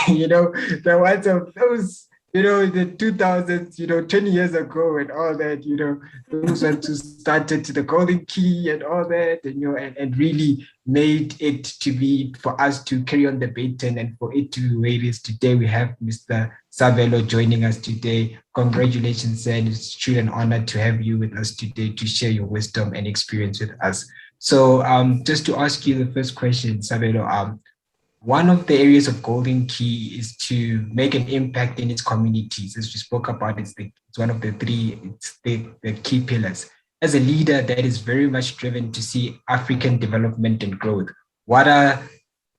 you know, the ones of those, you know, the 2000s, you know, 20 years ago and all that, you know, those ones who started to the Golden Key and all that, and, you know, and really made it to be for us to carry on the baton and for it to where it is today. We have Mr. Savelo joining us today. Congratulations, and it's truly an honor to have you with us today to share your wisdom and experience with us. So just to ask you the first question, Savelo, one of the areas of Golden Key is to make an impact in its communities. As we spoke about, it's one of the three, it's the key pillars. As a leader that is very much driven to see African development and growth, what are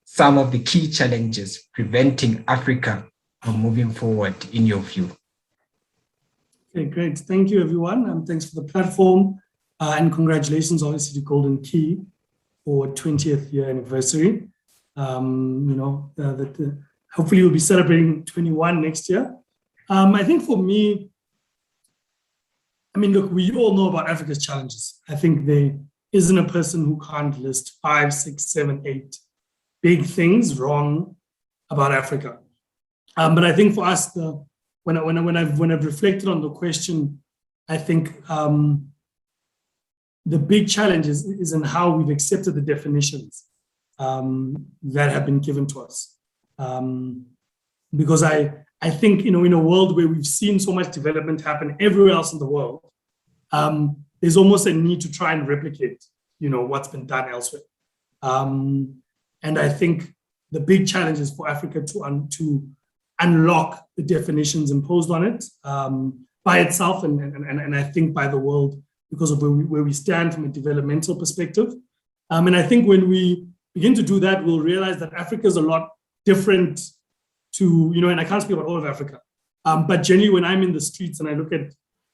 some of the key challenges preventing Africa from moving forward in your view? Okay, great. Thank you, everyone. Thanks for the platform, and congratulations, obviously, to Golden Key for 20th year anniversary. You know, hopefully we'll be celebrating 21 next year. I think for me, I mean, look, we all know about Africa's challenges. I think there isn't a person who can't list 5, 6, 7, 8 big things wrong about Africa. But I think for us, when I've reflected on the question, I think the big challenge is in how we've accepted the definitions that have been given to us. Because I think, you know, in a world where we've seen so much development happen everywhere else in the world, there's almost a need to try and replicate, you know, what's been done elsewhere. And I think the big challenge is for Africa to unlock the definitions imposed on it by itself, and I think by the world, because of where we stand from a developmental perspective. And I think when we begin to do that, we'll realize that Africa is a lot different to, and I can't speak about all of Africa, but generally when I'm in the streets and I look at,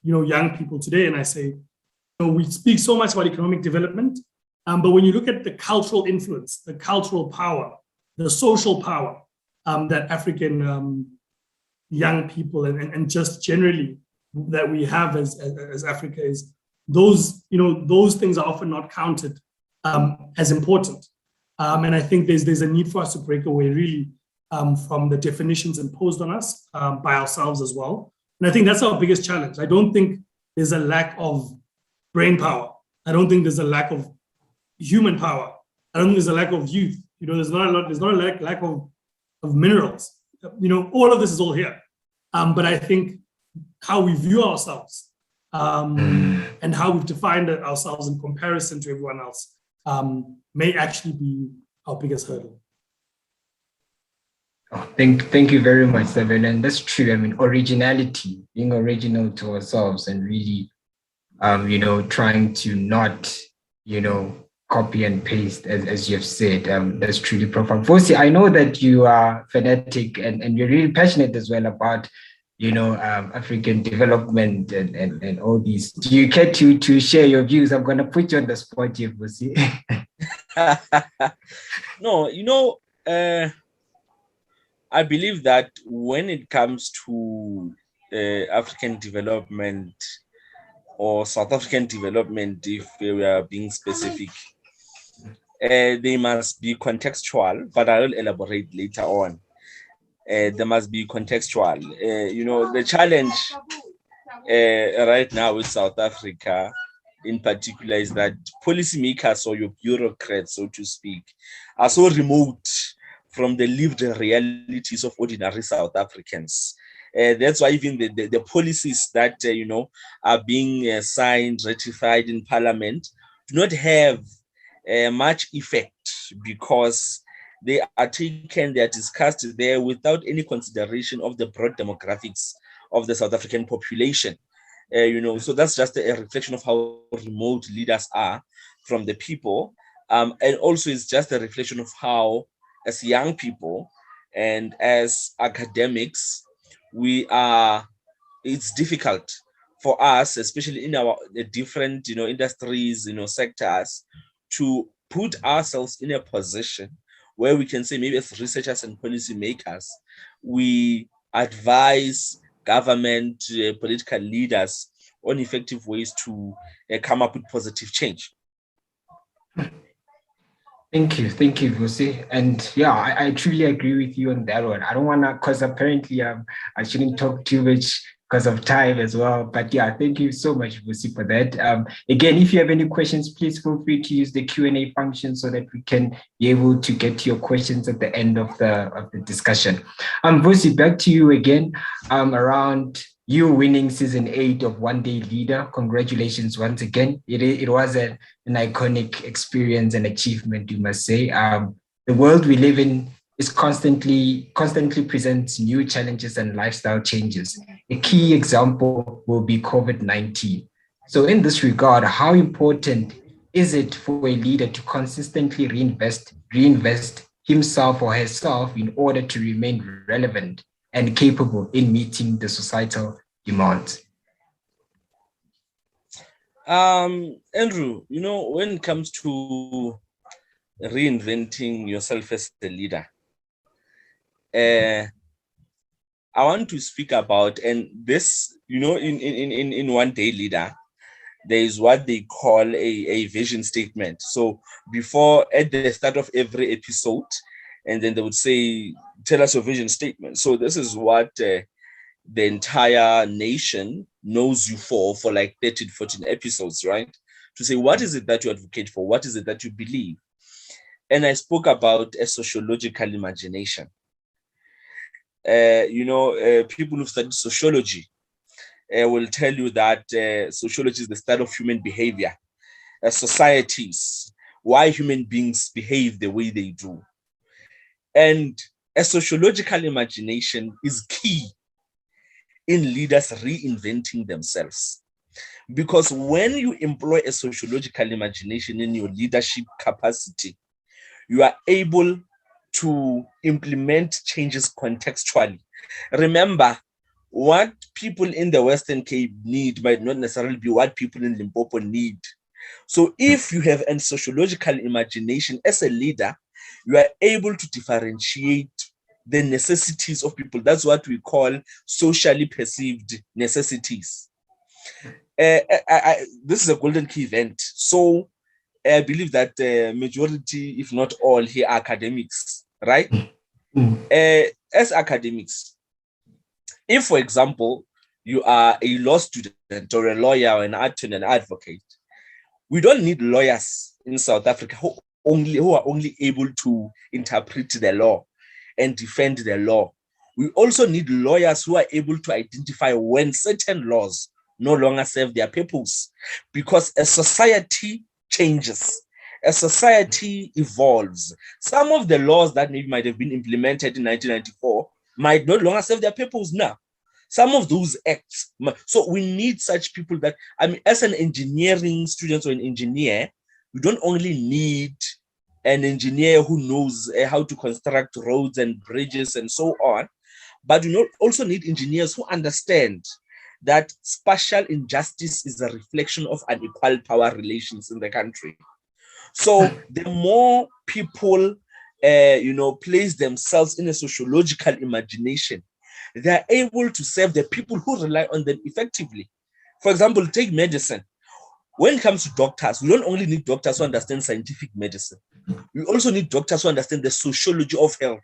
young people today and I say, we speak so much about economic development, but when you look at the cultural influence, the cultural power, the social power that African young people and just generally that we have as Africa is, those things are often not counted as important. And I think there's a need for us to break away really from the definitions imposed on us by ourselves as well. And I think that's our biggest challenge. I don't think there's a lack of brain power. I don't think there's a lack of human power. I don't think there's a lack of youth. There's not a lack of minerals. All of this is all here. But I think how we view ourselves and how we've defined ourselves in comparison to everyone else may actually be our biggest hurdle. Oh, thank you very much, Seven. And that's true. I mean, originality, being original to ourselves and really, trying to not, copy and paste, as you have said, that's truly profound. Vusi, I know that you are fanatic and you're really passionate as well about, African development and all these. Do you care to share your views? I'm going to put you on the spot here, Vusi. No, I believe that when it comes to African development or South African development, if we are being specific, they must be contextual, but I will elaborate later on. They must be contextual. The challenge right now with South Africa in particular is that policymakers or your bureaucrats, so to speak, are so remote from the lived realities of ordinary South Africans. That's why even the policies that, are being signed, ratified in Parliament do not have much effect because they are discussed there without any consideration of the broad demographics of the South African population. So that's just a reflection of how remote leaders are from the people. And also it's just a reflection of how, as young people and as academics, it's difficult for us, especially in our different, industries, sectors, to put ourselves in a position where we can say maybe as researchers and policymakers, we advise government, political leaders on effective ways to come up with positive change. Thank you, Vusi. And yeah, I truly agree with you on that one. I don't want to, because apparently I shouldn't talk too much because of time as well. But yeah, thank you so much, Vusi, for that. Again, if you have any questions, please feel free to use the Q&A function so that we can be able to get to your questions at the end of the discussion. Vusi, back to you again around you winning season 8 of One Day Leader. Congratulations once again. It was an iconic experience and achievement, you must say. The world we live in is constantly presents new challenges and lifestyle changes. A key example will be COVID-19. So in this regard, how important is it for a leader to consistently reinvest himself or herself in order to remain relevant and capable in meeting the societal demands? Andrew, when it comes to reinventing yourself as a leader, I want to speak about, and this, in One Day Leader, there is what they call a vision statement. So at the start of every episode, and then they would say, tell us your vision statement. So this is what the entire nation knows you for like 13, 14 episodes, right? To say, what is it that you advocate for? What is it that you believe? And I spoke about a sociological imagination. People who study sociology will tell you that sociology is the study of human behavior, societies, why human beings behave the way they do. And a sociological imagination is key in leaders reinventing themselves. Because when you employ a sociological imagination in your leadership capacity, you are able to implement changes contextually. Remember, what people in the Western Cape need might not necessarily be what people in Limpopo need. So if you have a sociological imagination as a leader, you are able to differentiate the necessities of people. That's what we call socially perceived necessities. This is a golden key event. So I believe that majority, if not all, here are academics, right? As academics, if, for example, you are a law student or a lawyer or an attorney, an advocate, we don't need lawyers in South Africa who are only able to interpret the law and defend the law. We also need lawyers who are able to identify when certain laws no longer serve their purpose, because a society changes, a society evolves. Some of the laws that maybe might have been implemented in 1994 might no longer serve their purpose now. Some of those acts. So we need such people that, I mean, as an engineering student or an engineer, we don't only need an engineer who knows how to construct roads and bridges and so on, but we also need engineers who understand that spatial injustice is a reflection of unequal power relations in the country. So the more people, place themselves in a sociological imagination, they are able to serve the people who rely on them effectively. For example, take medicine. When it comes to doctors, we don't only need doctors who understand scientific medicine. We also need doctors who understand the sociology of health,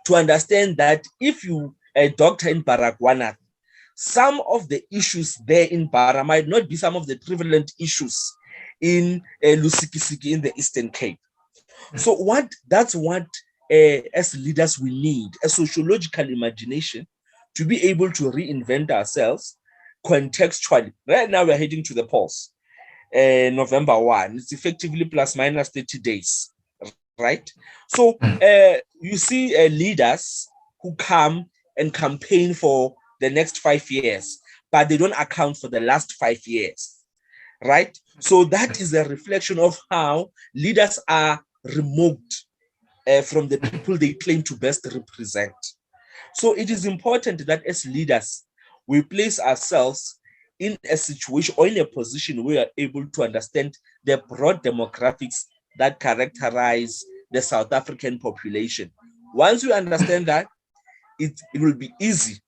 to understand that if you are a doctor in Baragwanath, some of the issues there in Bara might not be some of the prevalent issues in Lusikisiki in the Eastern Cape. So that's what as leaders we need, a sociological imagination to be able to reinvent ourselves contextually. Right now we're heading to the polls, November 1. It's effectively plus minus 30 days, right? So you see leaders who come and campaign for the next 5 years, but they don't account for the last 5 years, right? So that is a reflection of how leaders are removed from the people they claim to best represent. So it is important that as leaders, we place ourselves in a situation or in a position where we are able to understand the broad demographics that characterize the South African population. Once we understand that, it will be easy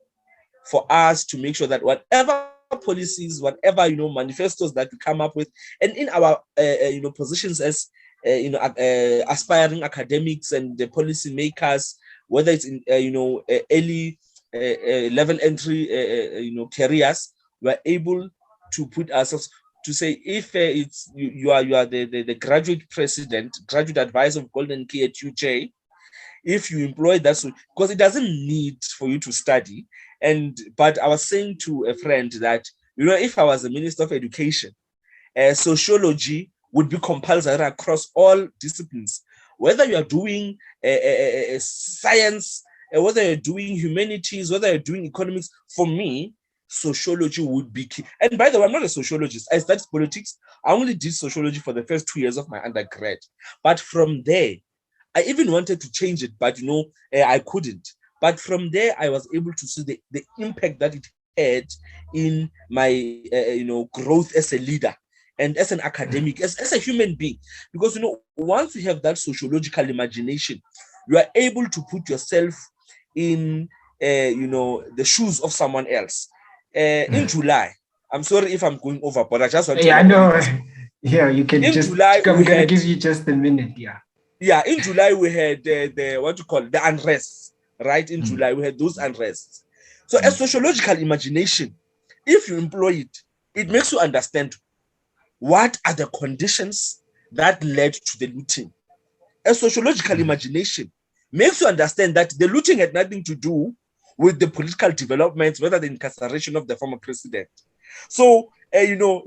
for us to make sure that whatever policies, whatever manifestos that we come up with, and in our positions as aspiring academics and the policy makers, whether it's in early level entry careers, we're able to put ourselves to say, if it's you are the graduate president, graduate advisor of Golden Key at UJ, if you employ that, because it doesn't need for you to study. But I was saying to a friend that, if I was the Minister of Education, sociology would be compulsory across all disciplines, whether you are doing science, whether you're doing humanities, whether you're doing economics. For me, sociology would be key. And by the way, I'm not a sociologist. I studied politics. I only did sociology for the first 2 years of my undergrad. But from there, I even wanted to change it, but I couldn't. But from there, I was able to see the impact that it had in my growth as a leader and as an academic, as a human being. Because once you have that sociological imagination, you are able to put yourself in the shoes of someone else. In July, I'm sorry if I'm going over, but I just want to. Yeah, I know. Yeah, you can in just. July, I'm gonna give you just a minute. Yeah. Yeah, in July we had the unrest, right? In July we had those unrests. So a sociological imagination, if you employ it, it makes you understand what are the conditions that led to the looting. A sociological imagination makes you understand that the looting had nothing to do with the political developments, whether the incarceration of the former president. So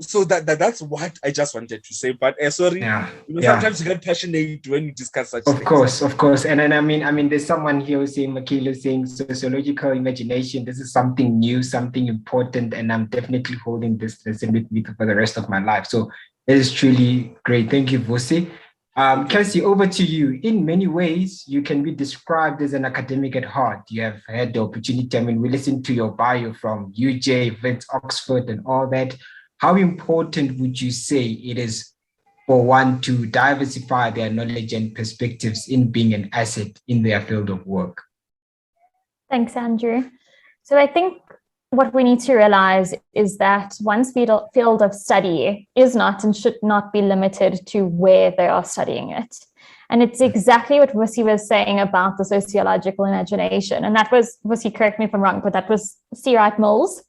so that's what I just wanted to say. But sorry, sometimes you get passionate when you discuss such things. Of course. And then I mean, there's someone here who's saying, Makilo saying sociological imagination. This is something new, something important, and I'm definitely holding this lesson with me for the rest of my life. So it is truly great. Thank you, Vusi. Kelsey, over to you. In many ways, you can be described as an academic at heart. You have had the opportunity. I mean, we listened to your bio from UJ, Wits, Oxford, and all that. How important would you say it is for one to diversify their knowledge and perspectives in being an asset in their field of work? Thanks, Andrew. So I think what we need to realize is that one's field of study is not and should not be limited to where they are studying it. And it's exactly what Vusi was saying about the sociological imagination. And that was, Vusi, correct me if I'm wrong, but that was C. Wright Mills.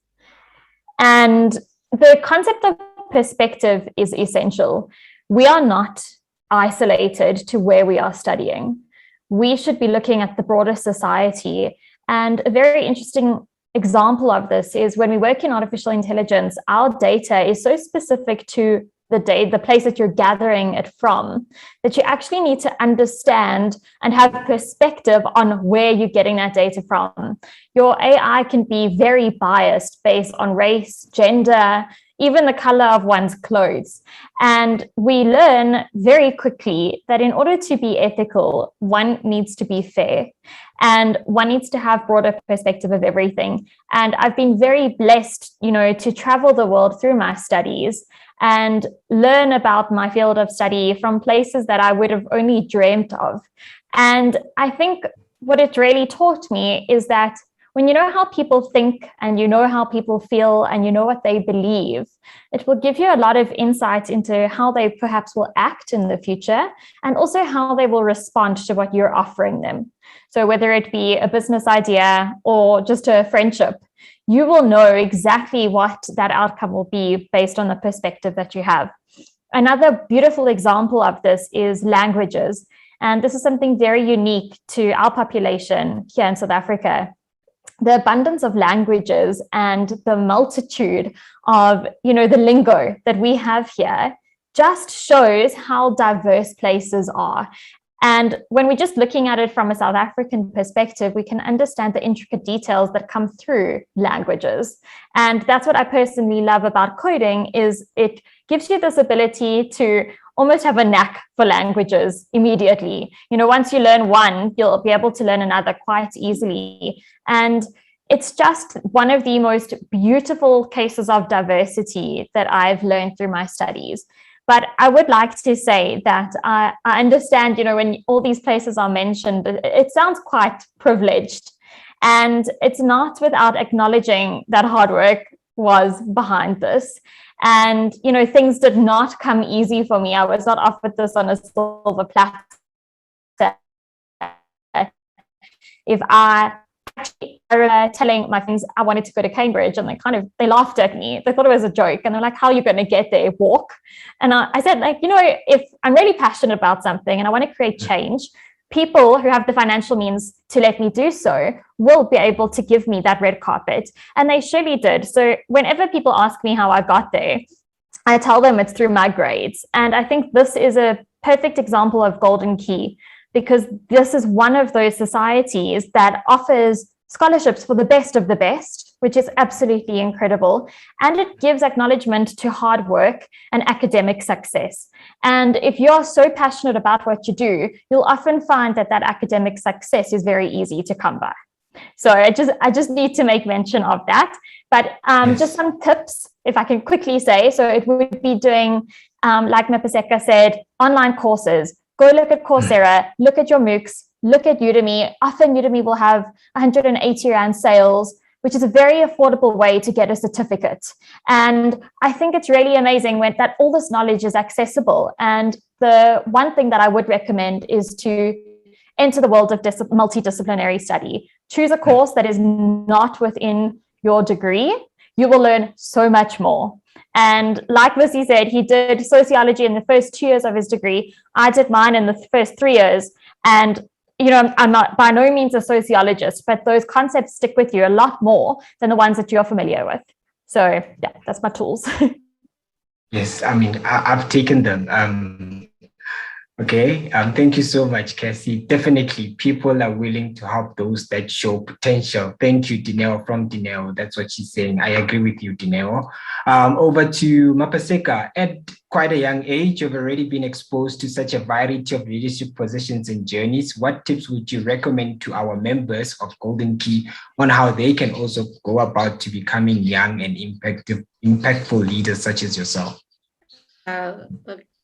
And the concept of perspective is essential. We are not isolated to where we are studying. We should be looking at the broader society. And a very interesting example of this is when we work in artificial intelligence, our data is so specific to the place that you're gathering it from, that you actually need to understand and have perspective on where you're getting that data from. Your AI can be very biased based on race, gender, even the color of one's clothes. And we learn very quickly that in order to be ethical, one needs to be fair and one needs to have broader perspective of everything. And I've been very blessed, to travel the world through my studies and learn about my field of study from places that I would have only dreamt of. And I think what it really taught me is that when you know how people think and you know how people feel and you know what they believe, it will give you a lot of insight into how they perhaps will act in the future and also how they will respond to what you're offering them. So whether it be a business idea or just a friendship, you will know exactly what that outcome will be based on the perspective that you have. Another beautiful example of this is languages. And this is something very unique to our population here in South Africa. The abundance of languages and the multitude of, the lingo that we have here just shows how diverse places are. And when we're just looking at it from a South African perspective, we can understand the intricate details that come through languages. And that's what I personally love about coding is it gives you this ability to almost have a knack for languages immediately. Once you learn one, you'll be able to learn another quite easily. And it's just one of the most beautiful cases of diversity that I've learned through my studies. But I would like to say that I understand, when all these places are mentioned, it sounds quite privileged. And it's not without acknowledging that hard work was behind this. And, things did not come easy for me. I was not offered this on a silver platter. If I actually telling my friends I wanted to go to Cambridge and they laughed at me. They thought it was a joke. And they're like, how are you going to get there? Walk. And I said, if I'm really passionate about something and I want to create change, people who have the financial means to let me do so will be able to give me that red carpet. And they surely did. So whenever people ask me how I got there, I tell them it's through my grades. And I think this is a perfect example of Golden Key, because this is one of those societies that offers scholarships for the best of the best, which is absolutely incredible. And it gives acknowledgement to hard work and academic success. And if you're so passionate about what you do, you'll often find that academic success is very easy to come by. So I just need to make mention of that. But just some tips, if I can quickly say. So it would be doing, like Mapaseka said, online courses. Go look at Coursera, look at your MOOCs, look at Udemy. Often Udemy will have 180 Rand sales, which is a very affordable way to get a certificate. And I think it's really amazing that all this knowledge is accessible. And the one thing that I would recommend is to enter the world of multidisciplinary study. Choose a course that is not within your degree. You will learn so much more. And like Vusi said, he did sociology in the first 2 years of his degree. I did mine in the first 3 years. And, I'm not by no means a sociologist, but those concepts stick with you a lot more than the ones that you're familiar with. So yeah, that's my tools. Yes, I mean, I've taken them. Okay, thank you so much, Cassie. Definitely, people are willing to help those that show potential. Thank you, Dineo from Dineo. That's what she's saying. I agree with you, Dineo. Over to Mapaseka. At quite a young age, you've already been exposed to such a variety of leadership positions and journeys. What tips would you recommend to our members of Golden Key on how they can also go about to becoming young and impactful leaders such as yourself?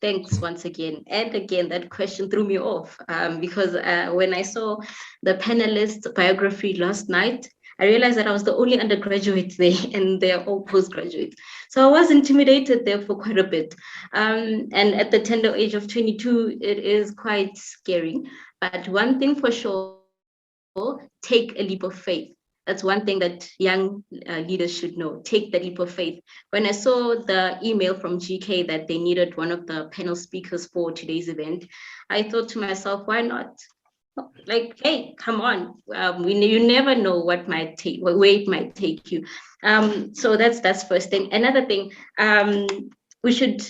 Thanks once again. And again, that question threw me off because when I saw the panelist biography last night, I realized that I was the only undergraduate there and they're all postgraduates. So I was intimidated there for quite a bit. And at the tender age of 22, it is quite scary. But one thing for sure, take a leap of faith. That's one thing that young leaders should know. Take the leap of faith. When I saw the email from GK that they needed one of the panel speakers for today's event, I thought to myself, why not? Like, hey, come on. You never know where it might take you. So that's first thing. Another thing, we should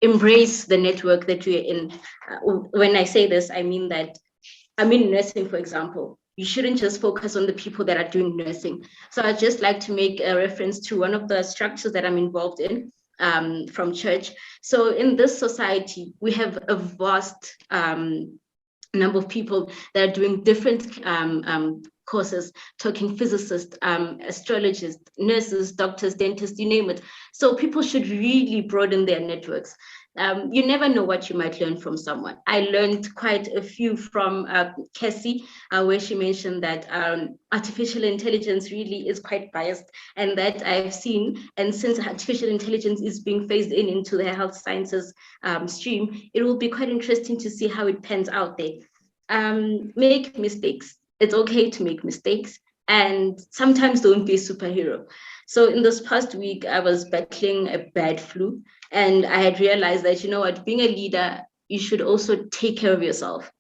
embrace the network that we're in. When I say this, I mean that I'm in nursing, for example. You shouldn't just focus on the people that are doing nursing. So I'd just like to make a reference to one of the structures that I'm involved in from church. So in this society, we have a vast number of people that are doing different courses, talking physicists, astrologists, nurses, doctors, dentists, you name it. So people should really broaden their networks. You never know what you might learn from someone. I learned quite a few from Cassie, where she mentioned that artificial intelligence really is quite biased, and that I've seen, and since artificial intelligence is being phased into the health sciences stream, it will be quite interesting to see how it pans out there. Make mistakes. It's okay to make mistakes, and sometimes don't be a superhero. So in this past week, I was battling a bad flu, and I had realized that, you know what, being a leader, you should also take care of yourself.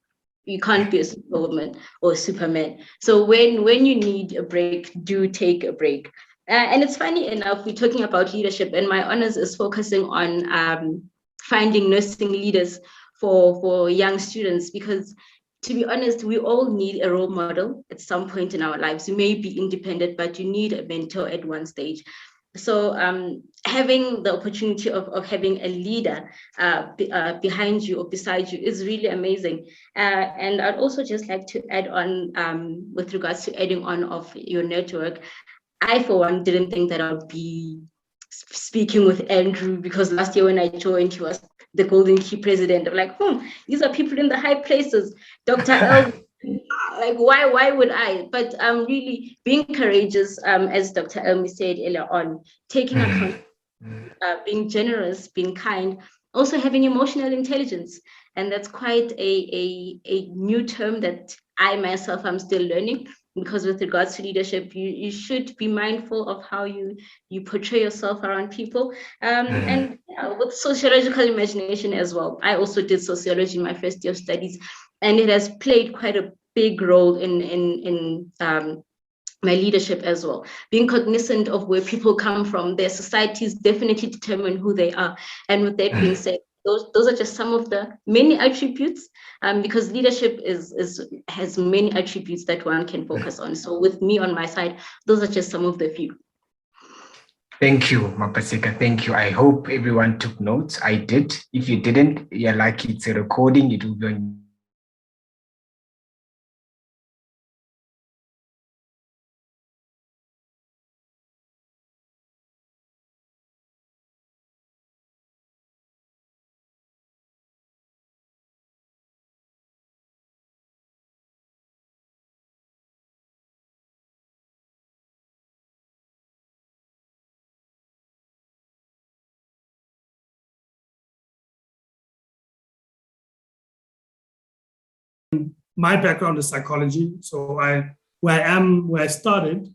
You can't be a superwoman or a superman. So when you need a break, do take a break. And it's funny enough, we're talking about leadership, and my honors is focusing on finding nursing leaders for young students, because to be honest, we all need a role model at some point in our lives. You may be independent, but you need a mentor at one stage. So having the opportunity of having a leader behind you or beside you is really amazing. And I'd also just like to add on with regards to adding on of your network. I, for one, didn't think that I would be speaking with Andrew, because last year when I joined, he was the Golden Key president. I'm like, these are people in the high places. Dr. L, like, why would I? But really being courageous, as Dr. Elmi said earlier on, taking account, being generous, being kind, also having emotional intelligence. And that's quite a new term that I myself am still learning, because with regards to leadership, you should be mindful of how you portray yourself around people. And with sociological imagination as well. I also did sociology in my first year of studies, and it has played quite a big role in my leadership as well. Being cognizant of where people come from, their societies definitely determine who they are. And with that being said, those are just some of the many attributes, because leadership has many attributes that one can focus on. So with me on my side, those are just some of the few. Thank you, Mapaseka. Thank you. I hope everyone took notes. I did. If you didn't, you're lucky. It's a recording. It will be on My background is psychology. So where I started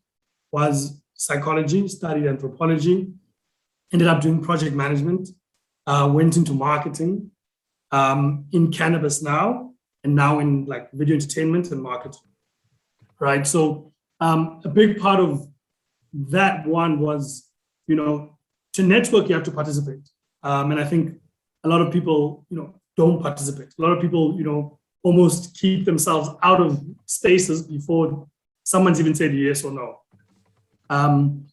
was psychology, studied anthropology, ended up doing project management, went into marketing, in cannabis now, and now in like video entertainment and marketing, right? So a big part of that one was, to network, you have to participate. And I think a lot of people, don't participate. A lot of people, almost keep themselves out of spaces before someone's even said yes or no.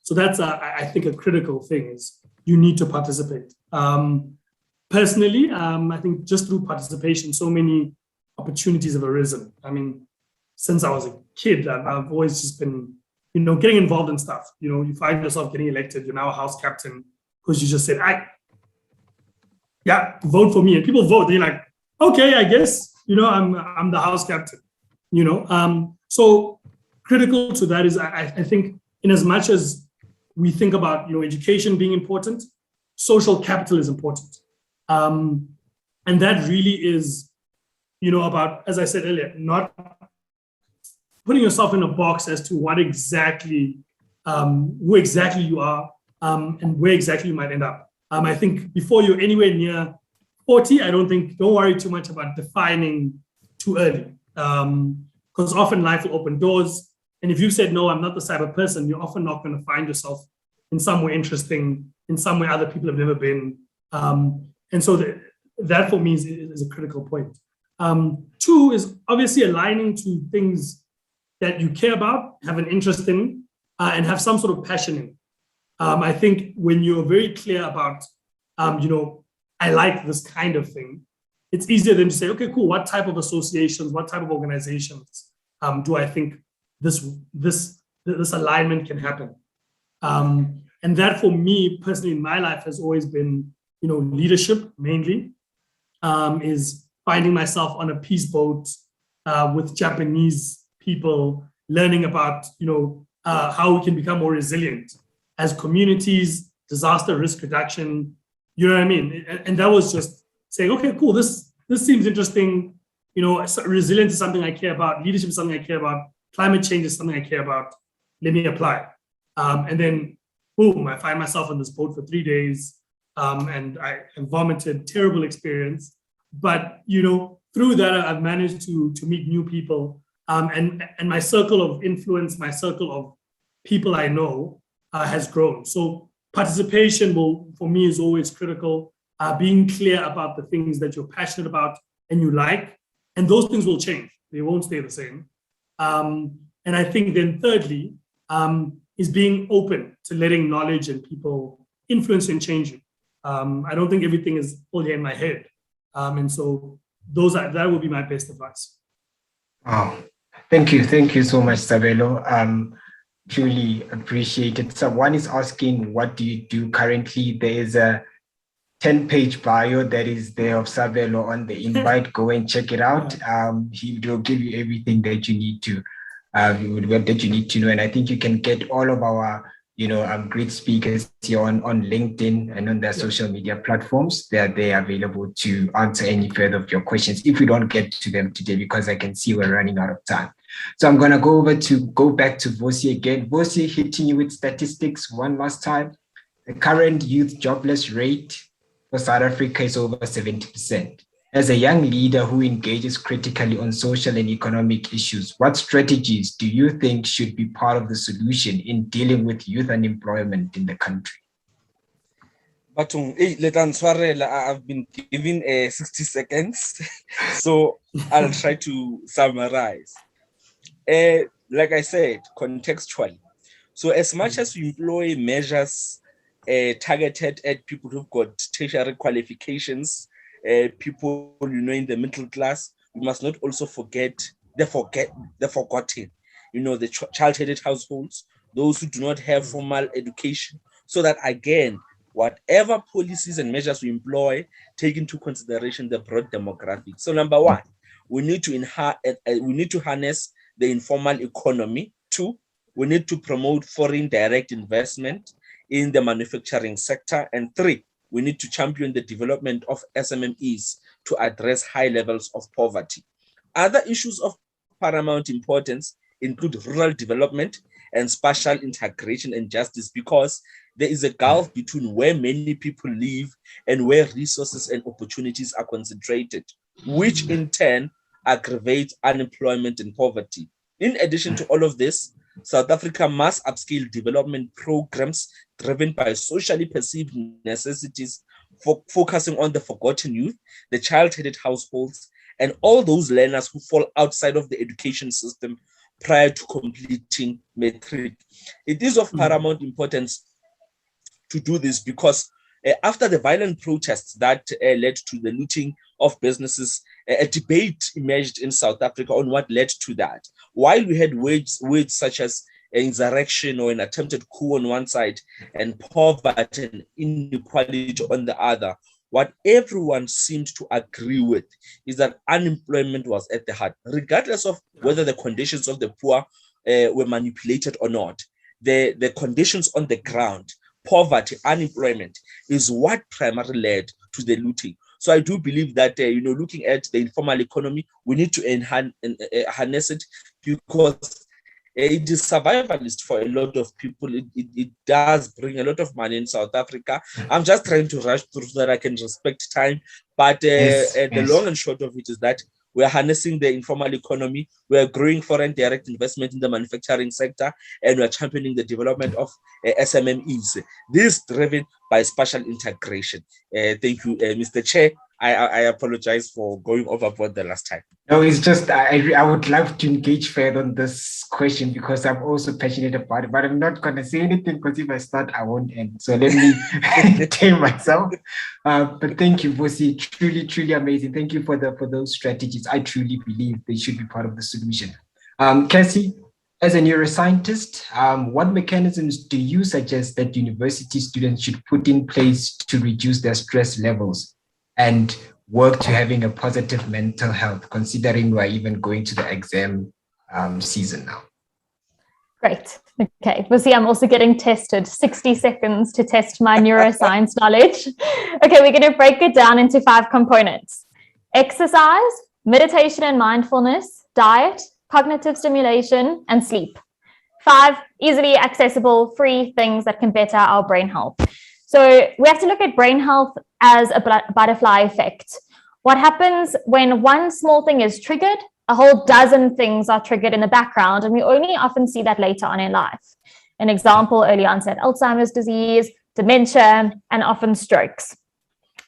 So that's, I think, a critical thing is you need to participate. Personally, I think just through participation, so many opportunities have arisen. I mean, since I was a kid, I've always just been, getting involved in stuff. You find yourself getting elected, you're now a house captain because you just said, vote for me. And people vote. They're like, okay, I guess, I'm the house captain, So critical to that is, I think, in as much as we think about, education being important, social capital is important. And that really is, about, as I said earlier, not putting yourself in a box as to what exactly, who exactly you are, and where exactly you might end up. I think before you're anywhere near 40, don't worry too much about defining too early. Because often life will open doors. And if you said, no, I'm not the cyber person, you're often not going to find yourself in somewhere interesting, in somewhere other people have never been. And so that for me is a critical point. 2 is obviously aligning to things that you care about, have an interest in, and have some sort of passion in. I think when you're very clear about, I like this kind of thing, it's easier than to say, okay, cool, what type of associations, what type of organizations do I think this alignment can happen? And that for me personally in my life has always been, leadership mainly, is finding myself on a peace boat with Japanese people, learning about, how we can become more resilient as communities, disaster risk reduction, you know what I mean? And that was just saying, okay, cool, this seems interesting. Resilience is something I care about. Leadership is something I care about. Climate change is something I care about. Let me apply. And then, boom, I find myself on this boat for 3 days, and I vomited, terrible experience. But, through that, I've managed to meet new people. And my circle of influence, my circle of people I know has grown. So participation for me is always critical. Being clear about the things that you're passionate about and you like, and those things will change. They won't stay the same. And I think then thirdly, is being open to letting knowledge and people influence and change you. I don't think everything is all here in my head. And so that would be my best advice. Oh, thank you so much, Sabelo. Truly appreciate it. So one is asking, what do you do currently? There is a 10-page bio that is there of Sabelo on the invite. Go and check it out. He will give you everything that you need to, know. And I think you can get all of our, great speakers here on LinkedIn and on their social media platforms. They are available to answer any further of your questions if we don't get to them today, because I can see we're running out of time. So I'm going to go back to Vusi again. Vusi, hitting you with statistics one last time. The current youth jobless rate for South Africa is over 70%. As a young leader who engages critically on social and economic issues, what strategies do you think should be part of the solution in dealing with youth unemployment in the country? But I've been given 60 seconds, so I'll try to summarize. Like I said, contextually. So as much as we employ measures targeted at people who've got tertiary qualifications, people, in the middle class, we must not also forget the forgotten, the child-headed households, those who do not have formal education, so that again, whatever policies and measures we employ, take into consideration the broad demographics. So number one, we need to harness the informal economy. 2, we need to promote foreign direct investment in the manufacturing sector. And 3, we need to champion the development of SMMEs to address high levels of poverty. Other issues of paramount importance include rural development and spatial integration and justice, because there is a gulf between where many people live and where resources and opportunities are concentrated, which in turn aggravates unemployment and poverty. In addition to all of this, South Africa must upscale development programs driven by socially perceived necessities focusing on the forgotten youth, the child-headed households, and all those learners who fall outside of the education system prior to completing matric. It is of paramount importance to do this because after the violent protests that led to the looting of businesses, a debate emerged in South Africa on what led to that. While we had words such as insurrection or an attempted coup on one side and poverty and inequality on the other, what everyone seemed to agree with is that unemployment was at the heart, regardless of whether the conditions of the poor were manipulated or not. The conditions on the ground, poverty, unemployment, is what primarily led to the looting. So I do believe that, looking at the informal economy, we need to harness it because it is survivalist for a lot of people. It does bring a lot of money in South Africa. I'm just trying to rush through so that I can respect time. But the long and short of it is that we are harnessing the informal economy. We are growing foreign direct investment in the manufacturing sector, and we are championing the development of SMMEs. This is driven by spatial integration. Thank you, Mr. Chair. I apologize for going overboard the last time. No, it's just I would love to engage further on this question because I'm also passionate about it, but I'm not going to say anything because if I start, I won't end. So let me tame myself. But thank you, Vusi. Truly, truly amazing. Thank you for those strategies. I truly believe they should be part of the solution. Cassie, as a neuroscientist, what mechanisms do you suggest that university students should put in place to reduce their stress levels and work to having a positive mental health, considering we're even going to the exam season now? Great. Okay. Well, see, I'm also getting tested. 60 seconds to test my neuroscience knowledge. Okay, we're going to break it down into 5 components: exercise, meditation and mindfulness, diet, cognitive stimulation, and sleep. 5 easily accessible, free things that can better our brain health. So we have to look at brain health as a butterfly effect. What happens when one small thing is triggered, a whole dozen things are triggered in the background, and we only often see that later on in life. An example, early onset Alzheimer's disease, dementia, and often strokes.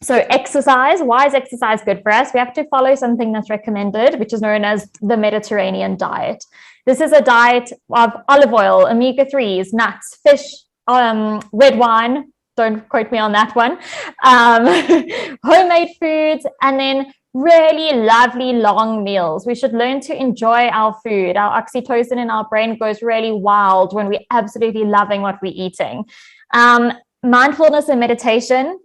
So exercise, why is exercise good for us? We have to follow something that's recommended, which is known as the Mediterranean diet. This is a diet of olive oil, omega-3s, nuts, fish, red wine, don't quote me on that one, homemade foods, and then really lovely long meals. We should learn to enjoy our food. Our oxytocin in our brain goes really wild when we're absolutely loving what we're eating. Mindfulness and meditation.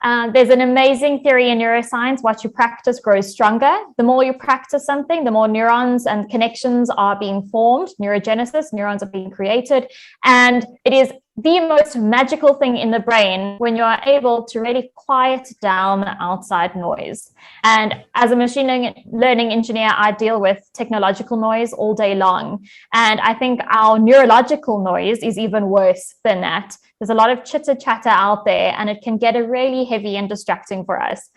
There's an amazing theory in neuroscience: what you practice grows stronger. The more you practice something, the more neurons and connections are being formed, neurogenesis, neurons are being created. And it is the most magical thing in the brain when you are able to really quiet down the outside noise. And as a machine learning engineer, I deal with technological noise all day long. And I think our neurological noise is even worse than that. There's a lot of chitter chatter out there, and it can get really heavy and distracting for us.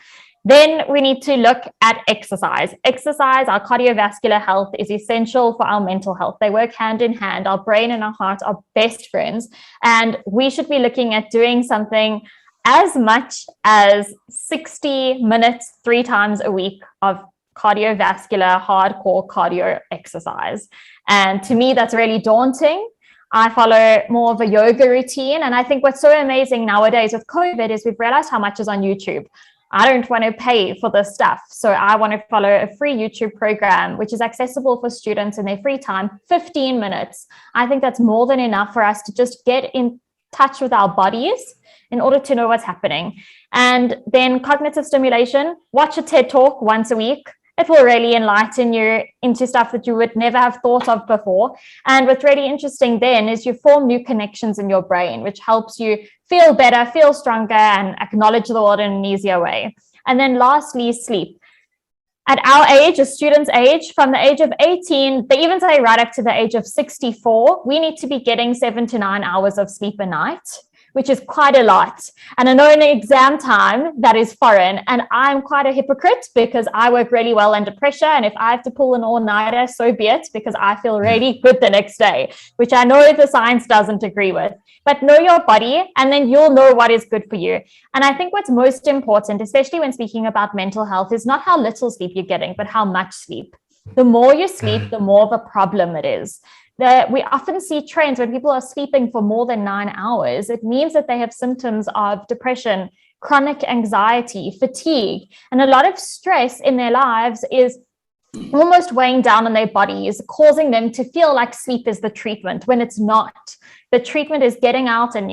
Then we need to look at exercise. Exercise, our cardiovascular health, is essential for our mental health. They work hand in hand. Our brain and our heart are best friends. And we should be looking at doing something as much as 60 minutes, 3 times a week of cardiovascular, hardcore cardio exercise. And to me, that's really daunting. I follow more of a yoga routine. And I think what's so amazing nowadays with COVID is we've realized how much is on YouTube. I don't want to pay for this stuff. So I want to follow a free YouTube program, which is accessible for students in their free time, 15 minutes. I think that's more than enough for us to just get in touch with our bodies in order to know what's happening. And then cognitive stimulation, watch a TED Talk once a week. It will really enlighten you into stuff that you would never have thought of before. And what's really interesting then is you form new connections in your brain, which helps you feel better, feel stronger, and acknowledge the world in an easier way. And then lastly, sleep. At our age, a student's age, from the age of 18, they even say right up to the age of 64, we need to be getting 7 to 9 hours of sleep a night. which is quite a lot. And I know in exam time, that is foreign. And I'm quite a hypocrite because I work really well under pressure. And if I have to pull an all-nighter, so be it, because I feel really good the next day, which I know the science doesn't agree with. But know your body, and then you'll know what is good for you. And I think what's most important, especially when speaking about mental health, is not how little sleep you're getting, but how much sleep. The more you sleep, the more of a problem it is. We often see trends when people are sleeping for more than 9 hours. It means that they have symptoms of depression, chronic anxiety, fatigue, and a lot of stress in their lives is almost weighing down on their bodies, causing them to feel like sleep is the treatment when it's not. The treatment is getting out and,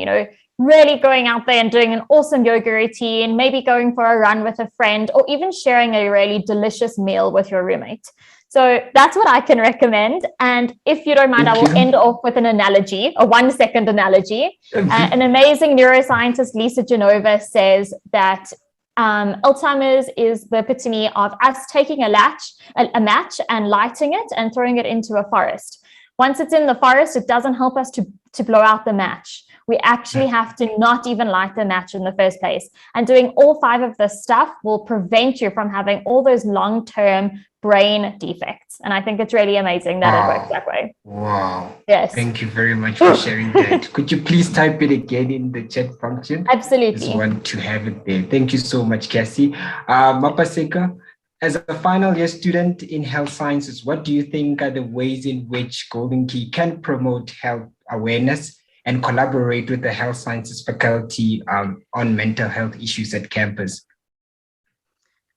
really going out there and doing an awesome yoga routine, maybe going for a run with a friend, or even sharing a really delicious meal with your roommate. So that's what I can recommend. And if you don't mind, I will end off with an analogy, a 1-second analogy. An amazing neuroscientist, Lisa Genova, says that Alzheimer's is the epitome of us taking a match and lighting it and throwing it into a forest. Once it's in the forest, it doesn't help us to blow out the match. We actually have to not even light the match in the first place. And doing all 5 of this stuff will prevent you from having all those long-term brain defects. And I think it's really amazing that it works that way. Wow. Yes. Thank you very much for sharing that. Could you please type it again in the chat function? Absolutely. Just want to have it there. Thank you so much, Cassie. Mapaseka, as a final year student in health sciences, what do you think are the ways in which Golden Key can promote health awareness and collaborate with the health sciences faculty on mental health issues at campus?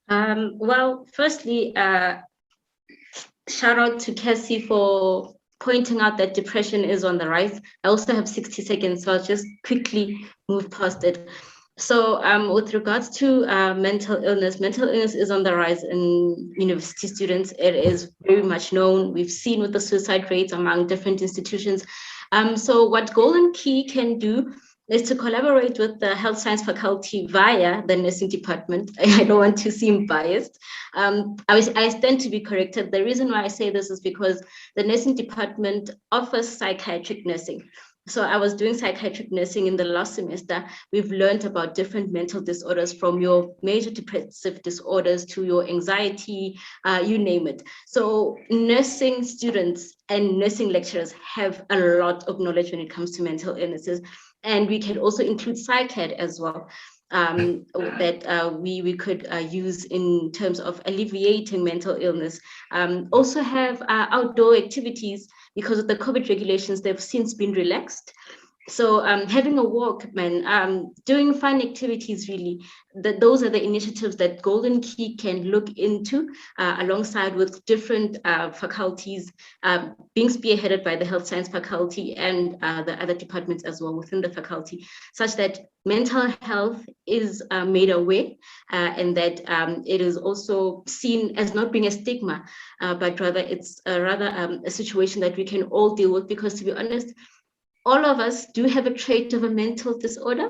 Well, firstly, shout out to Cassie for pointing out that depression is on the rise. I also have 60 seconds, so I'll just quickly move past it. So with regards to mental illness is on the rise in university students. It is very much known. We've seen with the suicide rates among different institutions. So what Golden Key can do is to collaborate with the health science faculty via the nursing department. I don't want to seem biased. I stand to be corrected. The reason why I say this is because the nursing department offers psychiatric nursing. So I was doing psychiatric nursing in the last semester. We've learned about different mental disorders, from your major depressive disorders to your anxiety, you name it. So nursing students and nursing lecturers have a lot of knowledge when it comes to mental illnesses. And we can also include psych-ed as well, that we could use in terms of alleviating mental illness. Also have outdoor activities. Because of the COVID regulations, they've since been relaxed. So having a walk, doing fun activities, really, those are the initiatives that Golden Key can look into alongside with different faculties, being spearheaded by the health science faculty and the other departments as well within the faculty, such that mental health is made aware and that it is also seen as not being a stigma, but rather it's a situation that we can all deal with, because to be honest, all of us do have a trait of a mental disorder.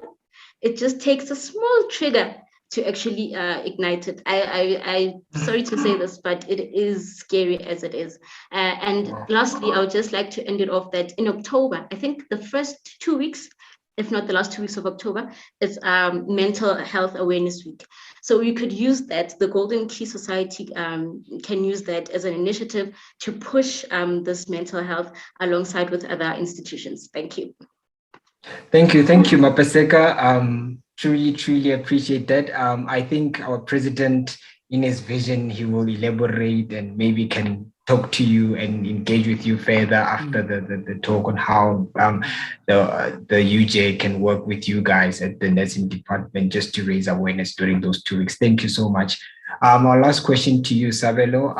It just takes a small trigger to actually ignite it. I'm sorry to say this, but it is scary as it is. And lastly, I would just like to end it off that in October, I think the first 2 weeks, if not the last 2 weeks of October, is Mental Health Awareness Week. So we could use that, the Golden Key Society can use that as an initiative to push this mental health alongside with other institutions. Thank you. Thank you, Mapaseka. Truly appreciate that. I think our president, in his vision, he will elaborate and maybe can talk to you and engage with you further after the talk on how the UJ can work with you guys at the nursing department just to raise awareness during those 2 weeks. Thank you so much. Our last question to you, Sabelo.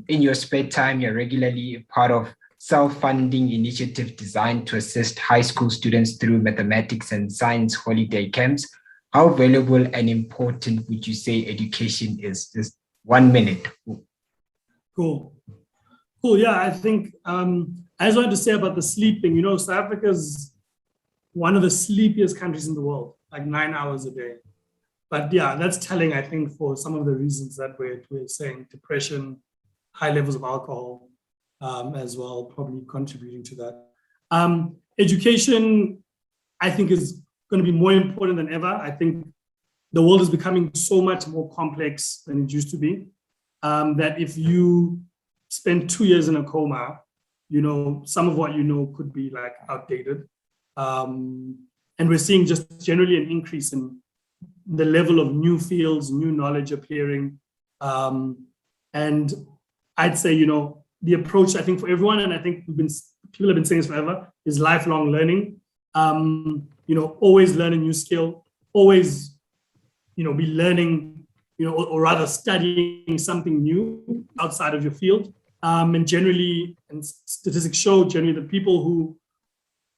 In your spare time, you're regularly part of self-funding initiative designed to assist high school students through mathematics and science holiday camps. How valuable and important would you say education is? Just 1 minute. Cool. Yeah, I think I just wanted to say about the sleeping. South Africa is one of the sleepiest countries in the world, like 9 hours a day. But yeah, that's telling, I think, for some of the reasons that we're saying: depression, high levels of alcohol, as well, probably contributing to that. Education, I think, is going to be more important than ever. I think the world is becoming so much more complex than it used to be, that if you spend 2 years in a coma, you know, some of what you know could be like outdated. And we're seeing just generally an increase in the level of new fields, new knowledge appearing. And I'd say, you know, the approach, I think, for everyone, and I think people have been saying this forever, is lifelong learning. You know, always learn a new skill, always, you know, be learning, you know, or rather studying something new outside of your field. And generally, and statistics show generally the people who,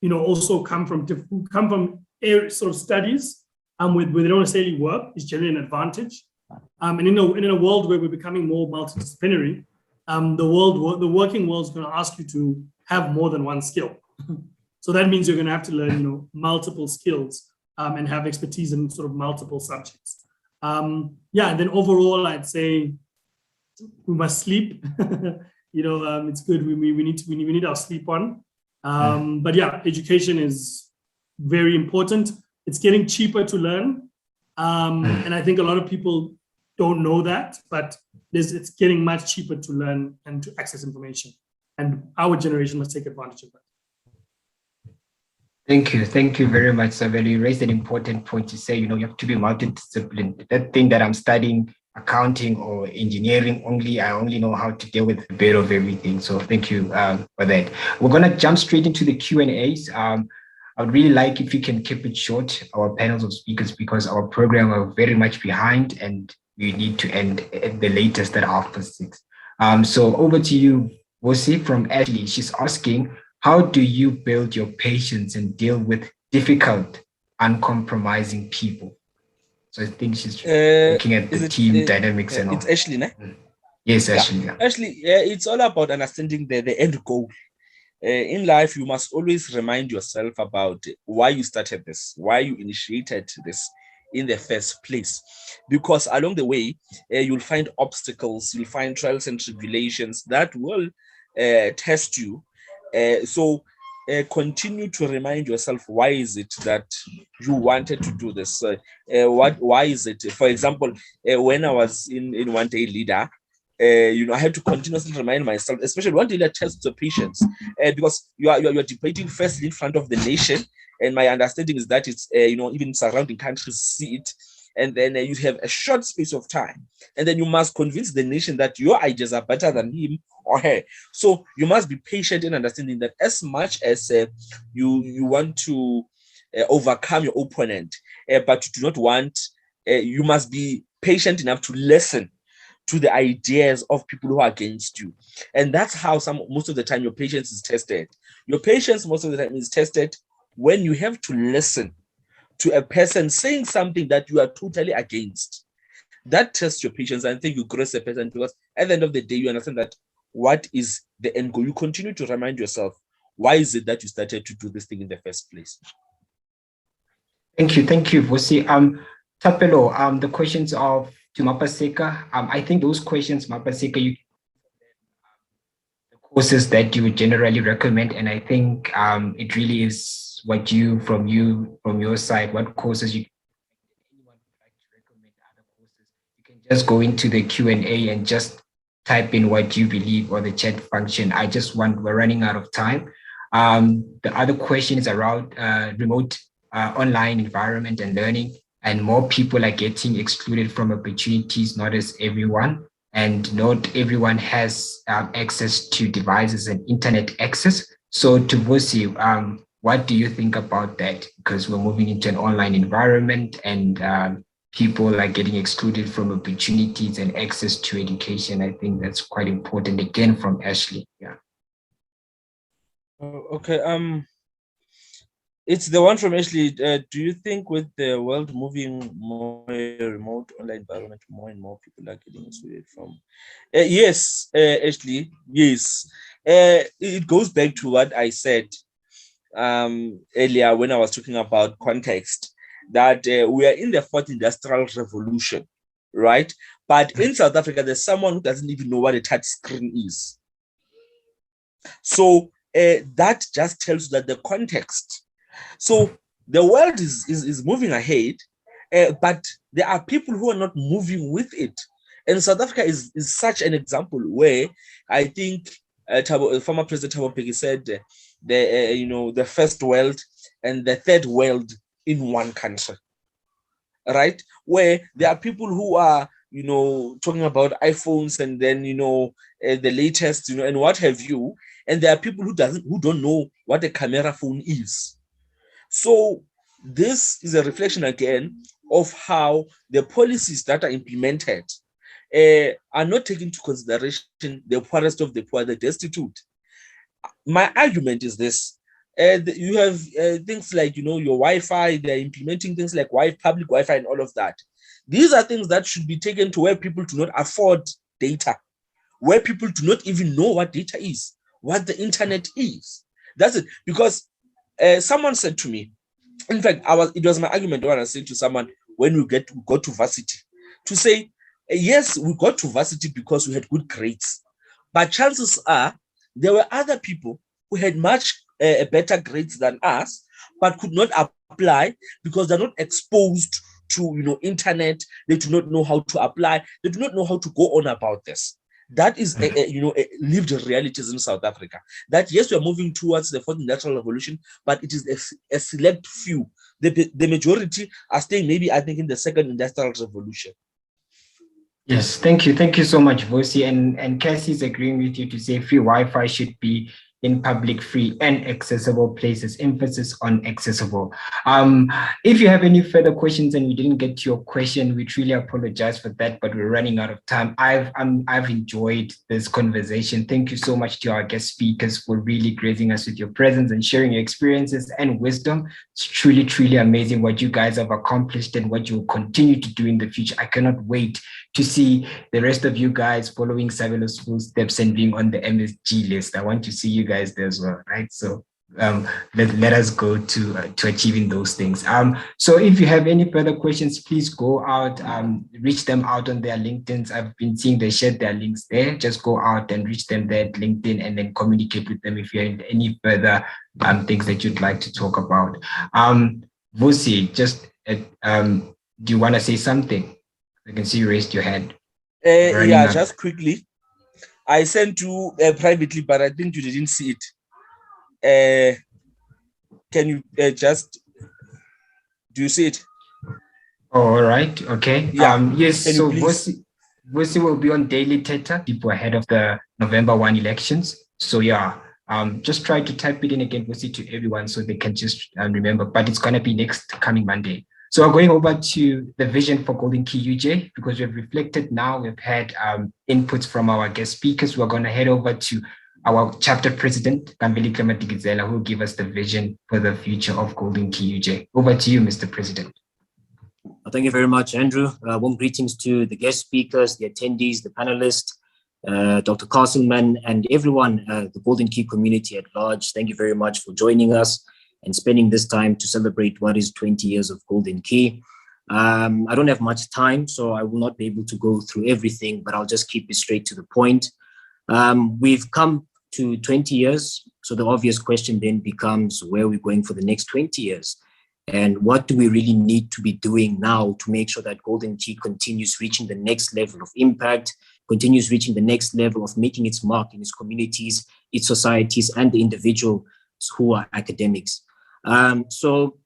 you know, also come from sort of studies where they don't necessarily work is generally an advantage. And in a world where we're becoming more multidisciplinary, the working world is going to ask you to have more than one skill. So that means you're going to have to learn, you know, multiple skills and have expertise in sort of multiple subjects. Yeah, and then overall, I'd say we must sleep. You know, it's good. We need our sleep on. But yeah, education is very important. It's getting cheaper to learn, and I think a lot of people don't know that, but it's getting much cheaper to learn and to access information. And our generation must take advantage of that. Thank you very much, Saveli. You raised an important point to say, you know, you have to be multidisciplinary. That thing that I'm studying, accounting or engineering only, I only know how to deal with a bit of everything. So thank you for that. We're going to jump straight into the Q&As. I would really like if you can keep it short, our panels of speakers, because our program are very much behind and we need to end at the latest at 6:30. So over to you, Vusi from Ashley. She's asking, how do you build your patience and deal with difficult, uncompromising people? So I think she's looking at the team dynamics and all. It's Ashley, ne? Yes, Ashley. Yeah. Ashley, it's all about understanding the end goal. In life, you must always remind yourself about why you started this, why you initiated this in the first place. Because along the way, you'll find obstacles, you'll find trials and tribulations that will test you. So continue to remind yourself, why is it that you wanted to do this? Why is it? For example, when I was in One Day Leader, you know, I had to continuously remind myself, especially One Day Leader tests the patience, because you are debating firstly in front of the nation, and my understanding is that it's you know, even surrounding countries see it. And then you have a short space of time, and then you must convince the nation that your ideas are better than him or her. So you must be patient in understanding that as much as you want to overcome your opponent, but you do not want, you must be patient enough to listen to the ideas of people who are against you. And that's how most of the time your patience is tested. Your patience most of the time is tested when you have to listen to a person saying something that you are totally against. That tests your patience, and I think you grace a person, because at the end of the day, you understand that what is the end goal. You continue to remind yourself, why is it that you started to do this thing in the first place? Thank you, Vusi. Tapelo, the questions to Mapaseka. I think those questions, Mapaseka, the courses that you would generally recommend, and I think it really is from your side, what courses anyone would like to recommend other courses. You can just go into the Q&A and just type in what you believe, or the chat function. We're running out of time. The other question is around remote online environment and learning, and more people are getting excluded from opportunities, not as everyone, and not everyone has access to devices and internet access. So to Vusi, what do you think about that? Because we're moving into an online environment, and people are getting excluded from opportunities and access to education. I think that's quite important. Again, from Ashley. Yeah. Okay. It's the one from Ashley. Do you think with the world moving more remote online environment, more and more people are getting excluded from? Yes, Ashley. Yes. It goes back to what I said earlier when I was talking about context, that we are in the fourth industrial revolution, right? But in South Africa, there's someone who doesn't even know what a touch screen is. So that just tells you that the context. So the world is moving ahead, but there are people who are not moving with it. And South Africa is such an example where I think former President Thabo Mbeki said the first world and the third world in one country, right? Where there are people who are talking about iPhones and then the latest and what have you, and there are people who don't know what a camera phone is. So this is a reflection again of how the policies that are implemented are not taking into consideration the poorest of the poor, the destitute. My argument is this. You have things like, your Wi-Fi, they're implementing things like public Wi-Fi and all of that. These are things that should be taken to where people do not afford data, where people do not even know what data is, what the internet is. That's it. Because someone said to me, in fact, it was my argument when I said to someone, when we got to varsity, to say, yes, we got to varsity because we had good grades. But chances are there were other people who had much better grades than us, but could not apply because they're not exposed to internet. They do not know how to apply. They do not know how to go on about this. That is lived realities in South Africa. That yes, we are moving towards the fourth industrial revolution, but it is a select few. The majority are staying maybe, I think, in the second industrial revolution. Yes, thank you. Thank you so much, Vusi. And Cassie is agreeing with you to say free Wi-Fi should be in public, free and accessible places, emphasis on accessible. If you have any further questions and we didn't get to your question, we truly apologize for that, but we're running out of time. I've enjoyed this conversation. Thank you so much to our guest speakers for really gracing us with your presence and sharing your experiences and wisdom. It's truly, truly amazing what you guys have accomplished and what you will continue to do in the future. I cannot wait to see the rest of you guys following Sabelo's footsteps and being on the MSG list. I want to see you guys there as well, right? So let us go to achieving those things. So if you have any further questions, please go out, reach them out on their LinkedIn's. I've been seeing they shared their links there. Just go out and reach them there at LinkedIn and then communicate with them if you have any further things that you'd like to talk about. Vusi, just do you want to say something? I can see you raised your hand. Yeah, just quickly. I sent you privately, but I think you didn't see it. Can you do you see it? Oh, all right. Okay. Yeah. Yes. So Vusi will be on Daily Theta people ahead of the November 1 elections. So yeah, just try to type it in again, Vusi, to everyone so they can just remember. But it's gonna be next coming Monday. So we're going over to the vision for Golden Key UJ because we've reflected now. We've had inputs from our guest speakers. We're going to head over to our chapter president, Kambili Klamatikizela, who will give us the vision for the future of Golden Key UJ. Over to you, Mr. President. Thank you very much, Andrew. Warm greetings to the guest speakers, the attendees, the panelists, Dr. Castleman, and everyone, the Golden Key community at large. Thank you very much for joining us and spending this time to celebrate what is 20 years of Golden Key. I don't have much time, so I will not be able to go through everything, but I'll just keep it straight to the point. We've come to 20 years, so the obvious question then becomes where are we going for the next 20 years? And what do we really need to be doing now to make sure that Golden Key continues reaching the next level of impact, continues reaching the next level of making its mark in its communities, its societies, and the individuals who are academics. So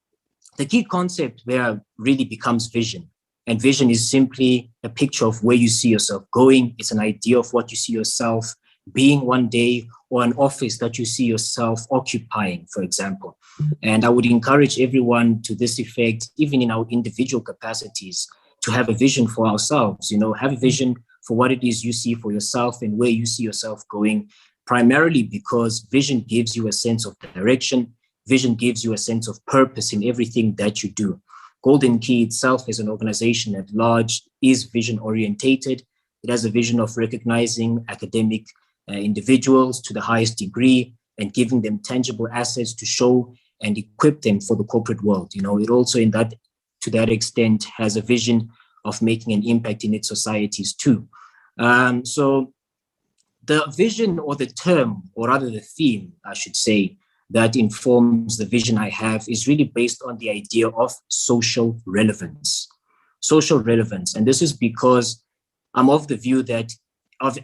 the key concept there really becomes vision. And vision is simply a picture of where you see yourself going. It's an idea of what you see yourself being one day, or an office that you see yourself occupying, for example. And I would encourage everyone to this effect, even in our individual capacities, to have a vision for ourselves, have a vision for what it is you see for yourself and where you see yourself going, primarily because vision gives you a sense of direction. Vision gives you a sense of purpose in everything that you do. Golden Key itself as an organization at large is vision orientated. It has a vision of recognizing academic individuals to the highest degree and giving them tangible assets to show and equip them for the corporate world. It also to that extent has a vision of making an impact in its societies too. So the vision or the term, or rather the theme, I should say, that informs the vision I have is really based on the idea of social relevance. Social relevance. And this is because I'm of the view that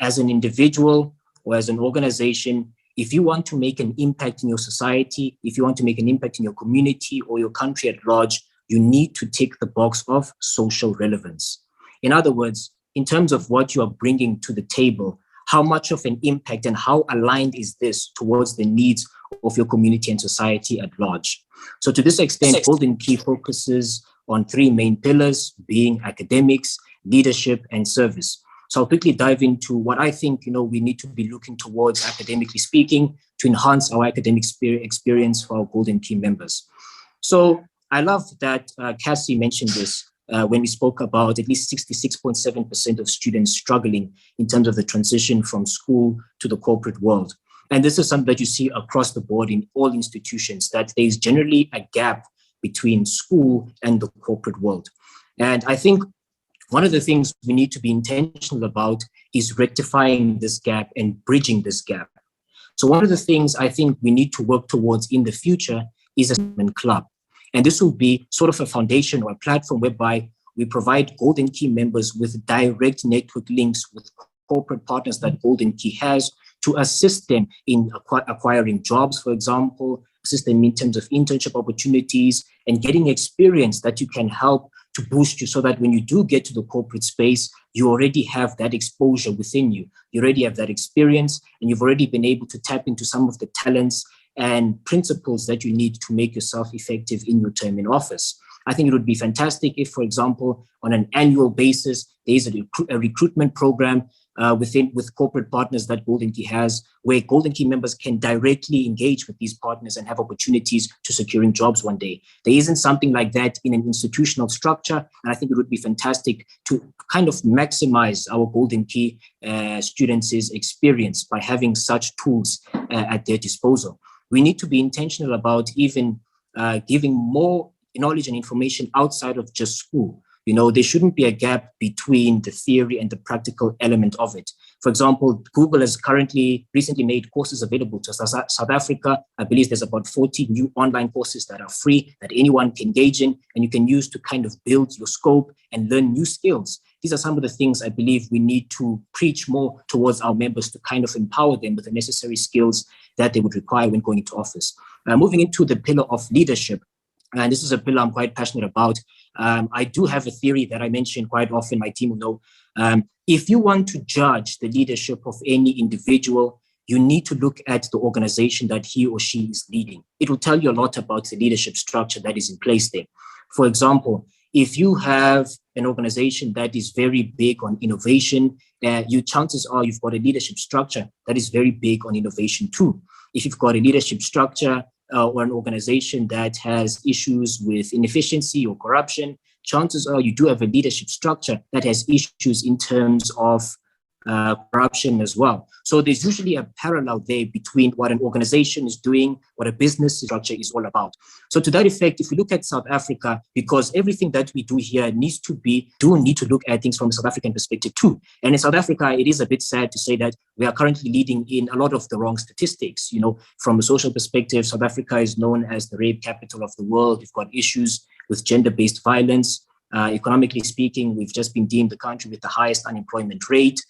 as an individual or as an organization, if you want to make an impact in your society, if you want to make an impact in your community or your country at large, you need to tick the box of social relevance. In other words, in terms of what you are bringing to the table, how much of an impact and how aligned is this towards the needs of your community and society at large? So to this extent, Golden Key focuses on three main pillars, being academics, leadership, and service. So I'll quickly dive into what I think we need to be looking towards, academically speaking, to enhance our academic experience for our Golden Key members. So I love that Cassie mentioned this when we spoke about at least 66.7% of students struggling in terms of the transition from school to the corporate world. And this is something that you see across the board in all institutions, that there's generally a gap between school and the corporate world. And I think one of the things we need to be intentional about is rectifying this gap and bridging this gap. So one of the things I think we need to work towards in the future is a assessment club. And this will be sort of a foundation or a platform whereby we provide Golden Key members with direct network links with corporate partners that Golden Key has to assist them in acquiring jobs, for example, assist them in terms of internship opportunities and getting experience that you can help to boost you so that when you do get to the corporate space, you already have that exposure within you. You already have that experience and you've already been able to tap into some of the talents and principles that you need to make yourself effective in your term in office. I think it would be fantastic if, for example, on an annual basis, there is a recruitment program with corporate partners that Golden Key has, where Golden Key members can directly engage with these partners and have opportunities to securing jobs one day. There isn't something like that in an institutional structure, and I think it would be fantastic to kind of maximize our Golden Key students' experience by having such tools at their disposal. We need to be intentional about even giving more knowledge and information outside of just school. There shouldn't be a gap between the theory and the practical element of it. For example, Google has recently made courses available to South Africa. I believe there's about 40 new online courses that are free that anyone can engage in and you can use to kind of build your scope and learn new skills. These are some of the things I believe we need to preach more towards our members to kind of empower them with the necessary skills that they would require when going into office. Moving into the pillar of leadership, and this is a pillar I'm quite passionate about. I do have a theory that I mention quite often, my team will know. If you want to judge the leadership of any individual, you need to look at the organization that he or she is leading. It will tell you a lot about the leadership structure that is in place there. For example, if you have an organization that is very big on innovation, chances are you've got a leadership structure that is very big on innovation too. If you've got a leadership structure or an organization that has issues with inefficiency or corruption, chances are you do have a leadership structure that has issues in terms of corruption as well. So there's usually a parallel there between what an organization is doing, what a business structure is all about. So to that effect, if we look at South Africa, because everything that we do here need to look at things from a South African perspective too. And in South Africa, it is a bit sad to say that we are currently leading in a lot of the wrong statistics. From a social perspective, South Africa is known as the rape capital of the world. We've got issues with gender-based violence. Economically speaking, we've just been deemed the country with the highest unemployment rate.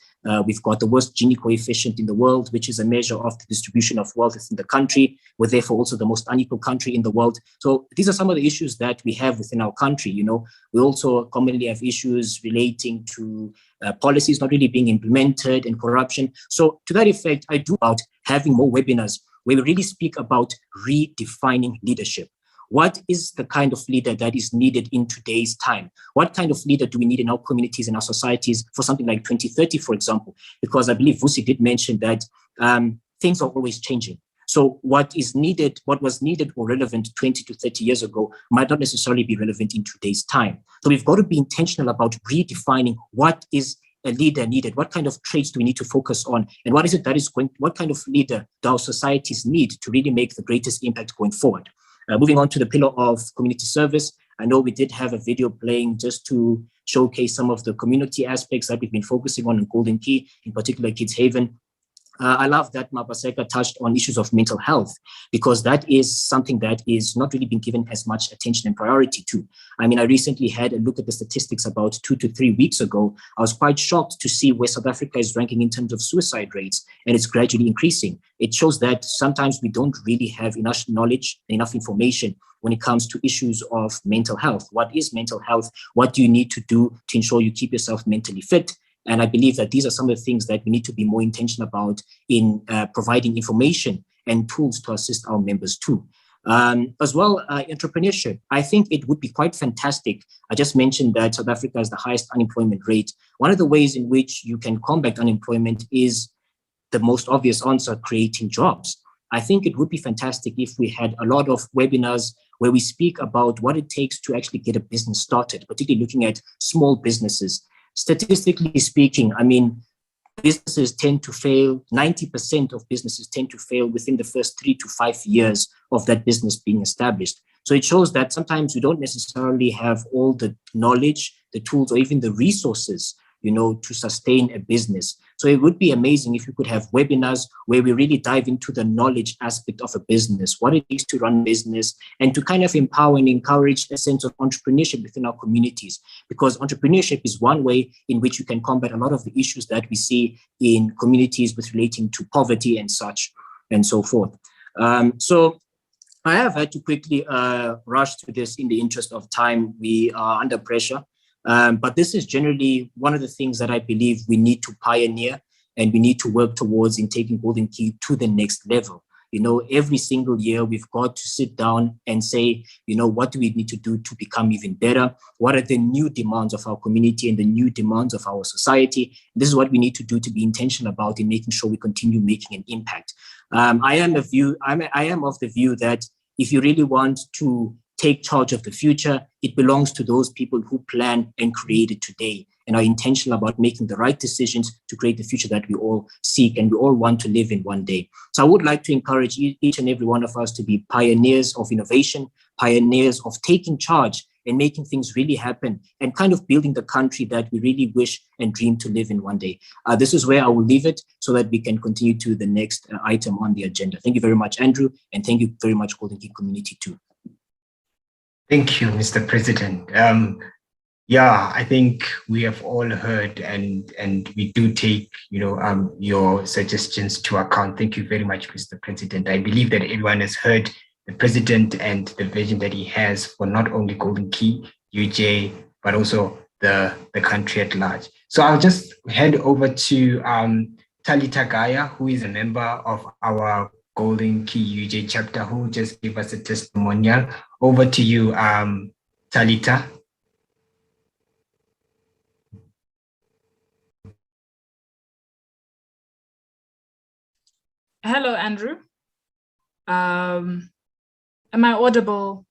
We've got the worst Gini coefficient in the world, which is a measure of the distribution of wealth within the country. We're therefore also the most unequal country in the world. So these are some of the issues that we have within our country. We also commonly have issues relating to policies not really being implemented and corruption. So to that effect, I do about having more webinars where we really speak about redefining leadership. What is the kind of leader that is needed in today's time? What kind of leader do we need in our communities and our societies for something like 2030, for example? Because I believe Vusi did mention that things are always changing. So what was needed or relevant 20 to 30 years ago might not necessarily be relevant in today's time. So we've got to be intentional about redefining what is a leader needed, what kind of traits do we need to focus on, and what kind of leader do our societies need to really make the greatest impact going forward. Moving on to the pillar of community service, I know we did have a video playing just to showcase some of the community aspects that we've been focusing on in Golden Key, in particular Kids Haven. I love that Mapaseka touched on issues of mental health, because that is something that is not really being given as much attention and priority to. I mean, I recently had a look at the statistics about 2 to 3 weeks ago. I was quite shocked to see where South Africa is ranking in terms of suicide rates, and it's gradually increasing. It shows that sometimes we don't really have enough knowledge, enough information when it comes to issues of mental health. What is mental health? What do you need to do to ensure you keep yourself mentally fit? And I believe that these are some of the things that we need to be more intentional about in providing information and tools to assist our members too. As well, entrepreneurship. I think it would be quite fantastic. I just mentioned that South Africa has the highest unemployment rate. One of the ways in which you can combat unemployment is the most obvious answer, creating jobs. I think it would be fantastic if we had a lot of webinars where we speak about what it takes to actually get a business started, particularly looking at small businesses. Statistically speaking, I mean, businesses tend to fail, 90% of businesses tend to fail within the first 3 to 5 years of that business being established. So it shows that sometimes we don't necessarily have all the knowledge, the tools, or even the resources, to sustain a business. So it would be amazing if you could have webinars where we really dive into the knowledge aspect of a business, what it takes to run a business, and to kind of empower and encourage a sense of entrepreneurship within our communities. Because entrepreneurship is one way in which you can combat a lot of the issues that we see in communities with relating to poverty and such and so forth. So I have had to quickly rush to this in the interest of time. We are under pressure. But this is generally one of the things that I believe we need to pioneer and we need to work towards in taking Golden Key to the next level. Every single year we've got to sit down and say, what do we need to do to become even better? What are the new demands of our community and the new demands of our society? This is what we need to do to be intentional about in making sure we continue making an impact. I am of the view that if you really want to take charge of the future, it belongs to those people who plan and create it today and are intentional about making the right decisions to create the future that we all seek and we all want to live in one day. So I would like to encourage each and every one of us to be pioneers of innovation, pioneers of taking charge and making things really happen and kind of building the country that we really wish and dream to live in one day. This is where I will leave it so that we can continue to the next item on the agenda. Thank you very much, Andrew, and thank you very much, Golden Key community too. Thank you, Mr. President. I think we have all heard and we do take, your suggestions to account. Thank you very much, Mr. President. I believe that everyone has heard the President and the vision that he has for not only Golden Key, UJ, but also the country at large. So I'll just hand over to Talita Gaya, who is a member of our Golden Key UJ chapter, who just gave us a testimonial. Over to you, Talita. Hello, Andrew. Am I audible?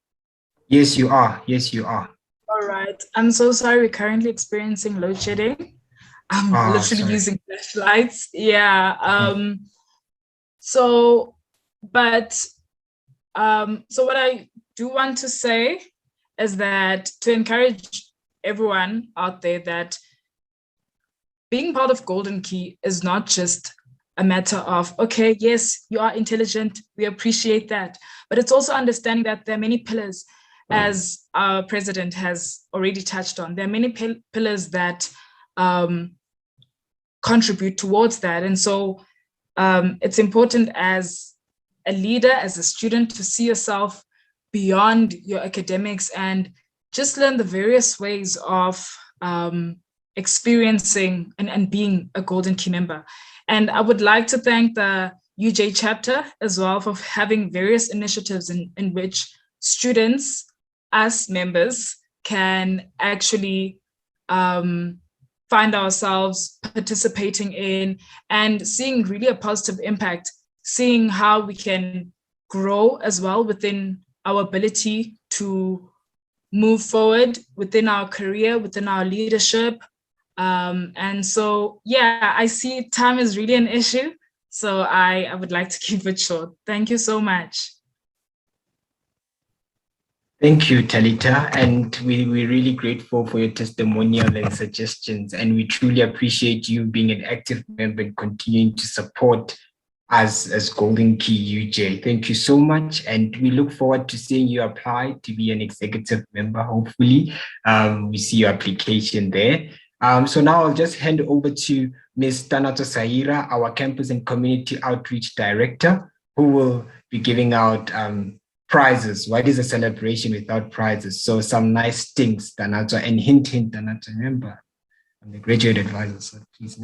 Yes, you are. Yes, you are. All right. I'm so sorry. We're currently experiencing load shedding. I'm literally using flashlights. Yeah. So what I do want to say is that to encourage everyone out there that being part of Golden Key is not just a matter of, okay, yes, you are intelligent, we appreciate that, but it's also understanding that there are many pillars, as our president has already touched on. There are many pillars that contribute towards that. And so it's important as a leader, as a student, to see yourself beyond your academics and just learn the various ways of experiencing and being a Golden Key member. And I would like to thank the UJ chapter as well for having various initiatives in which students, us members, can actually find ourselves participating in and seeing really a positive impact, seeing how we can grow as well within our ability to move forward within our career, within our leadership. And so, yeah, I see time is really an issue. So I would like to keep it short. Thank you so much. Thank you, Talita, and we're really grateful for your testimonial and suggestions, and we truly appreciate you being an active member and continuing to support us as Golden Key UJ. Thank you so much, and we look forward to seeing you apply to be an executive member, hopefully. We see your application there. So now I'll just hand over to Ms. Tanato Saira, our Campus and Community Outreach Director, who will be giving out prizes. What is a celebration without prizes? So some nice things, Tanato, and hint, Tanato, remember, I'm the graduate advisor, so please.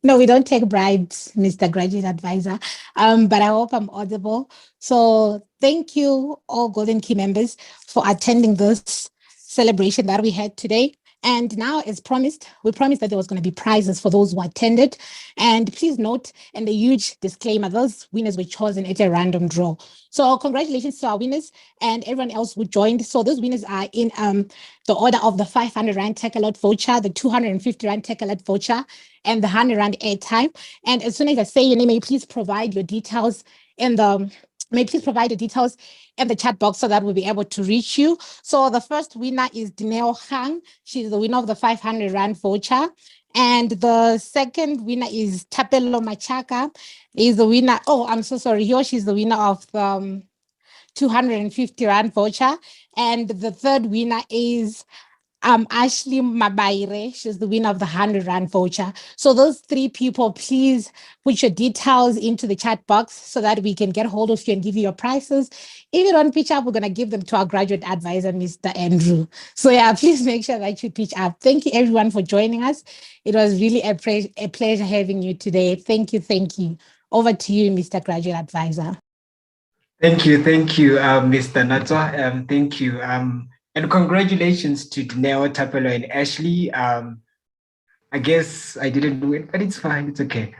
No, we don't take bribes, Mr. Graduate Advisor, but I hope I'm audible. So thank you all Golden Key members for attending this celebration that we had today. And now, as promised, we promised that there was going to be prizes for those who attended. And please note, and a huge disclaimer, those winners were chosen at a random draw. So congratulations to our winners and everyone else who joined. So those winners are in the order of the 500 Rand Take-A-Lot voucher, the 250 Rand Take-A-Lot voucher, and the 100 Rand airtime. And as soon as I say your name, may you please provide your details in the chat box so that we'll be able to reach you. So the first winner is Dineo Hang. She's the winner of the 500 Rand voucher. And the second winner is Tapelo Machaka. Is the winner. Oh, I'm so sorry. She's the winner of 250 Rand voucher. And the third winner is Ashley Mabaire. She's the winner of the 100 Rand voucher. So those three people, please put your details into the chat box so that we can get hold of you and give you your prices. If you don't pitch up, we're going to give them to our graduate advisor, Mr. Andrew. So yeah, please make sure that you pitch up. Thank you everyone for joining us. It was really a pleasure having you today. Thank you, thank you. Over to you, Mr. Graduate Advisor. Thank you, Mr. Natwa. Thank you. And congratulations to Dineo, Tapelo, and Ashley. I guess I didn't do it, but it's fine. It's okay.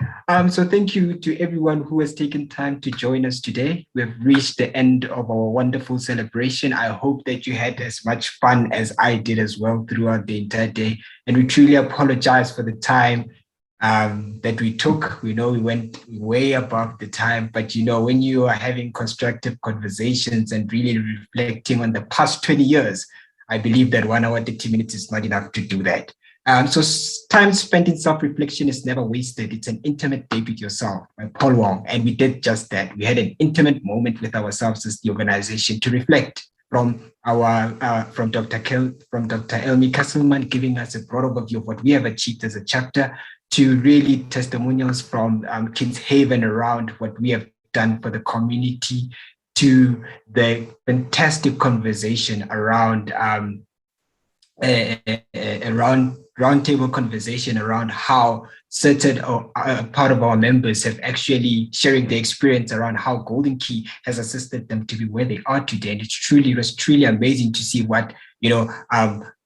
So thank you to everyone who has taken time to join us today. We've reached the end of our wonderful celebration. I hope that you had as much fun as I did as well throughout the entire day. And we truly apologize for the time that we took. We know we went way above the time, but when you are having constructive conversations and really reflecting on the past 20 years, I believe that 1 hour, 30 minutes is not enough to do that. So time spent in self-reflection is never wasted. It's an intimate date with yourself by Paul Wong. And we did just that. We had an intimate moment with ourselves as the organization to reflect from Dr. Elmi Kasselman, giving us a broad overview of what we have achieved as a chapter, to really testimonials from Kids Haven around what we have done for the community, to the fantastic conversation around roundtable conversation around how certain part of our members have actually sharing their experience around how Golden Key has assisted them to be where they are today. And it was truly amazing to see what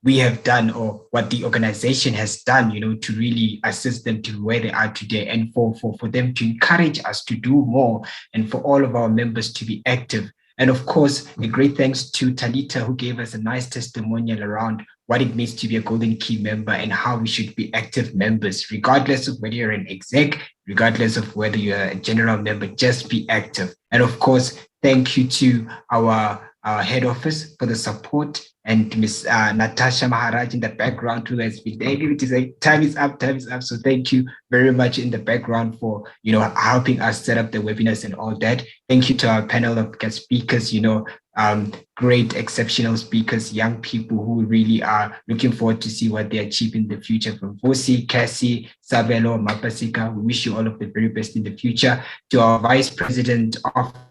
we have done, or what the organization has done, to really assist them to where they are today, and for them to encourage us to do more, and for all of our members to be active. And of course, a great thanks to Talita, who gave us a nice testimonial around what it means to be a Golden Key member and how we should be active members, regardless of whether you're an exec, regardless of whether you're a general member, just be active. And of course, thank you to our head office for the support, and Miss Natasha Maharaj in the background, who has been there. It is time is up. So thank you very much in the background for helping us set up the webinars and all that. Thank you to our panel of guest speakers, great, exceptional speakers, young people who really are looking forward to see what they achieve in the future, from Vusi, Cassie, Sabelo, Mapasika. We wish you all of the very best in the future. To our Vice President Office,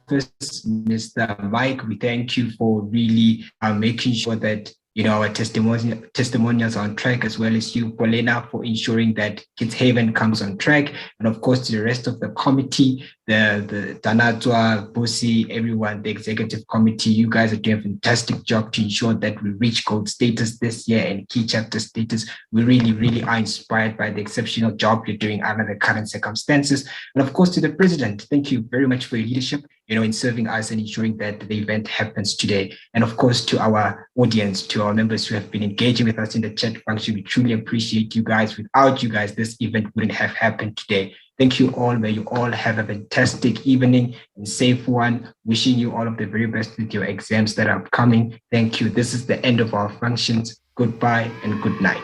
Mr. Mike, we thank you for really making sure that our testimonials are on track, as well as you, Polena, for ensuring that Kids Haven comes on track. And of course, to the rest of the committee, the Tanatwa, Busi, everyone, the executive committee, you guys are doing a fantastic job to ensure that we reach gold status this year and key chapter status. We really, really are inspired by the exceptional job you're doing under the current circumstances. And of course, to the president, thank you very much for your leadership, in serving us and ensuring that the event happens today. And of course, to our audience, to our members who have been engaging with us in the chat function, we truly appreciate you guys. Without you guys, this event wouldn't have happened today. Thank you all. May you all have a fantastic evening and safe one. Wishing you all of the very best with your exams that are coming. Thank you. This is the end of our functions. Goodbye and good night.